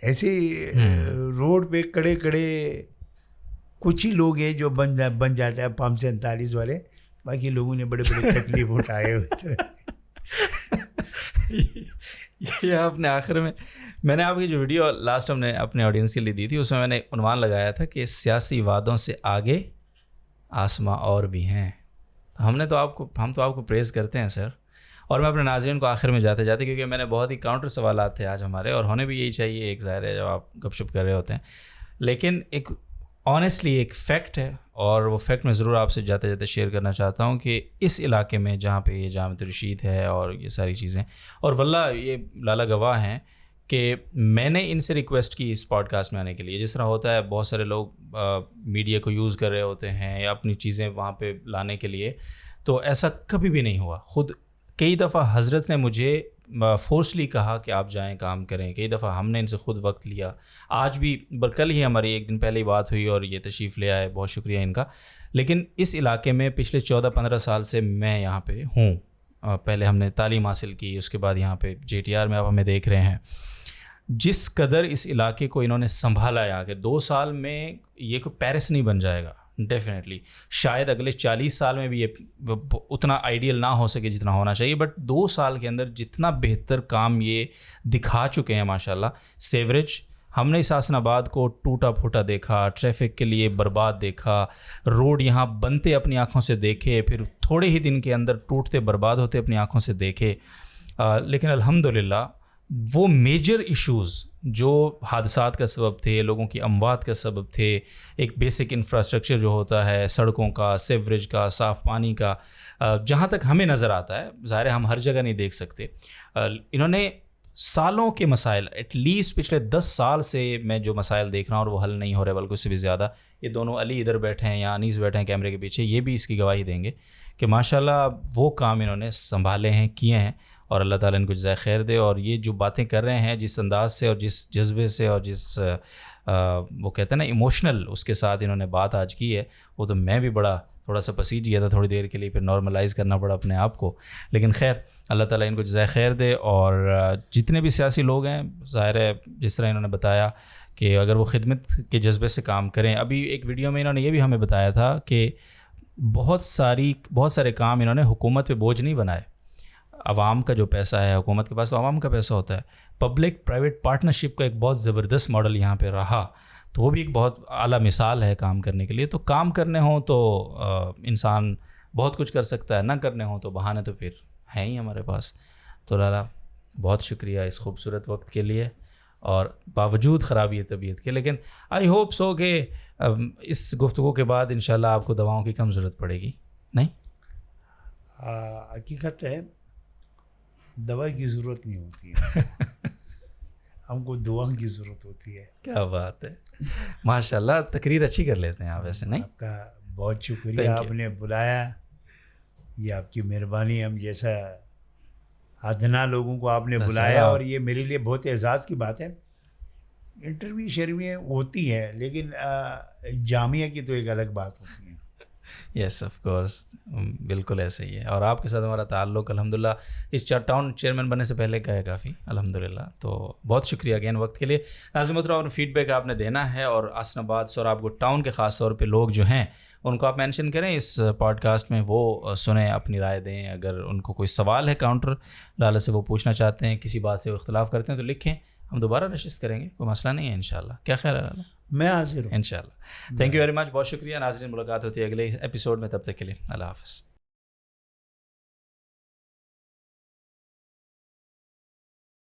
ایسے روڈ پہ کڑے کچھ ہی لوگ ہیں جو بن جاتا ہے 547 والے, باقی لوگوں نے بڑے تکلیف اٹھائے ہوئے. یہ آپ نے آخر میں نے آپ کی جو ویڈیو لاسٹ ہم نے اپنے آڈینس کے لیے دی تھی, اس میں نے عنوان لگایا تھا کہ سیاسی وعدوں سے آگے آسماں اور بھی ہیں. ہم تو آپ کو پریز کرتے ہیں سر. اور میں اپنے ناظرین کو آخر میں جاتے کیونکہ میں نے بہت ہی کاؤنٹر سوالات تھے آج ہمارے, اور ہونے بھی یہی چاہیے, ایک ظاہر ہے جب آپ گپ شپ کر رہے ہوتے ہیں, لیکن ایک آنیسٹلی ایک فیکٹ ہے, اور وہ فیکٹ میں ضرور آپ سے جاتے شیئر کرنا چاہتا ہوں کہ اس علاقے میں جہاں پہ یہ جامع رشید ہے اور یہ ساری چیزیں, اور واللہ یہ لالا گواہ ہیں کہ میں نے ان سے ریکویسٹ کی اس پوڈ کاسٹ میں آنے کے لیے. جس طرح ہوتا ہے بہت سارے لوگ میڈیا کو یوز کر رہے ہوتے ہیں یا اپنی چیزیں وہاں پہ لانے کے لیے, تو ایسا کبھی بھی نہیں ہوا. خود کئی دفعہ حضرت نے مجھے فورسلی کہا کہ آپ جائیں کام کریں, کئی دفعہ ہم نے ان سے خود وقت لیا. آج بھی کل ہی ہماری ایک دن پہلے ہی بات ہوئی اور یہ تشریف لے آئے, بہت شکریہ ان کا. لیکن اس علاقے میں پچھلے 14-15 سال سے میں یہاں پہ ہوں. پہلے ہم نے تعلیم حاصل کی, اس کے بعد یہاں پہ JTR میں آپ ہمیں دیکھ رہے ہیں. جس قدر اس علاقے کو انہوں نے سنبھالا ہے کہ 2 سال میں یہ کوئی پیرس نہیں بن جائے گا ڈیفینیٹلی. شاید اگلے 40 سال میں بھی یہ اتنا آئیڈیل نہ ہو سکے جتنا ہونا چاہیے, بٹ 2 سال کے اندر جتنا بہتر کام یہ دکھا چکے ہیں ماشاءاللہ. سیوریج ہم نے اس حسن آباد کو ٹوٹا پھوٹا دیکھا, ٹریفک کے لیے برباد دیکھا, روڈ یہاں بنتے اپنی آنکھوں سے دیکھے, پھر تھوڑے ہی دن کے اندر ٹوٹتے برباد ہوتے اپنی آنکھوں سے دیکھے. لیکن الحمدللہ وہ میجر ایشوز جو حادثات کا سبب تھے, لوگوں کی اموات کا سبب تھے, ایک بیسک انفراسٹرکچر جو ہوتا ہے سڑکوں کا, سیوریج کا, صاف پانی کا, جہاں تک ہمیں نظر آتا ہے, ظاہر ہے ہم ہر جگہ نہیں دیکھ سکتے, انہوں نے سالوں کے مسائل, ایٹ لیسٹ پچھلے 10 سال سے میں جو مسائل دیکھ رہا ہوں اور وہ حل نہیں ہو رہے بلکہ اس سے بھی زیادہ. یہ دونوں علی ادھر بیٹھے ہیں یا انیس بیٹھے ہیں کیمرے کے پیچھے, یہ بھی اس کی گواہی دیں گے کہ ماشاءاللہ وہ کام انہوں نے سنبھالے ہیں, کیے ہیں, اور اللہ تعالیٰ ان کو جزائے خیر دے. اور یہ جو باتیں کر رہے ہیں جس انداز سے اور جس جذبے سے اور جس وہ کہتے ہیں نا ایموشنل اس کے ساتھ انہوں نے بات آج کی ہے, وہ تو میں بھی تھوڑا سا پسیج گیا تھا تھوڑی دیر کے لیے, پھر نارملائز کرنا پڑا اپنے آپ کو. لیکن خیر اللہ تعالیٰ ان کو جزائے خیر دے. اور جتنے بھی سیاسی لوگ ہیں, ظاہر ہے جس طرح انہوں نے بتایا کہ اگر وہ خدمت کے جذبے سے کام کریں. ابھی ایک ویڈیو میں انہوں نے یہ بھی ہمیں بتایا تھا کہ بہت سارے کام انہوں نے حکومت پہ بوجھ نہیں بنائے. عوام کا جو پیسہ ہے, حکومت کے پاس تو عوام کا پیسہ ہوتا ہے, پبلک پرائیویٹ پارٹنرشپ کا ایک بہت زبردست ماڈل یہاں پہ رہا, تو وہ بھی ایک بہت اعلیٰ مثال ہے کام کرنے کے لیے. تو کام کرنے ہوں تو انسان بہت کچھ کر سکتا ہے, نہ کرنے ہوں تو بہانے تو پھر ہیں ہی ہمارے پاس. تو لالا بہت شکریہ اس خوبصورت وقت کے لیے, اور باوجود خرابی طبیعت کے, لیکن آئی ہوپ سو کہ اس گفتگو کے بعد انشاءاللہ آپ کو دواؤں کی کم ضرورت پڑے گی. نہیں, حقیقت ہے دوا کی ضرورت نہیں ہوتی ہے, ہم کو دعاؤں کی ضرورت ہوتی ہے. کیا بات ہے, ماشاءاللہ تقریر اچھی کر لیتے ہیں آپ ویسے. نہیں, آپ کا بہت شکریہ, آپ نے بلایا, یہ آپ کی مہربانی. ہم جیسا ادنا لوگوں کو آپ نے بلایا, اور یہ میرے لیے بہت اعزاز کی بات ہے. انٹرویو شروع ہوتی ہے لیکن جامعہ کی تو ایک الگ بات ہوتی ہے. یس آف کورس, بالکل ایسے ہی ہے. اور آپ کے ساتھ ہمارا تعلق الحمدللہ اس ٹاؤن چیئرمین بننے سے پہلے کا ہے کافی, الحمدللہ. تو بہت شکریہ اگین وقت کے لیے. ناظرین محترم, اپنا فیڈ بیک آپ نے دینا ہے, اور حسن آباد سوراب گڈ ٹاؤن کے خاص طور پہ لوگ جو ہیں ان کو آپ مینشن کریں اس پوڈ کاسٹ میں, وہ سنیں, اپنی رائے دیں. اگر ان کو کوئی سوال ہے کاؤنٹر لالا سے وہ پوچھنا چاہتے ہیں, کسی بات سے وہ اختلاف کرتے ہیں, تو لکھیں, ہم دوبارہ نشست کریں گے, کوئی مسئلہ نہیں ہے انشاءاللہ. کیا خیال ہے لالا؟ میں حاضر ہوں انشاءاللہ. تھینک یو ویری مچ, بہت شکریہ. ناظرین, ملاقات ہوتی ہے اگلے ایپیسوڈ میں, تب تک کے لیے اللہ حافظ.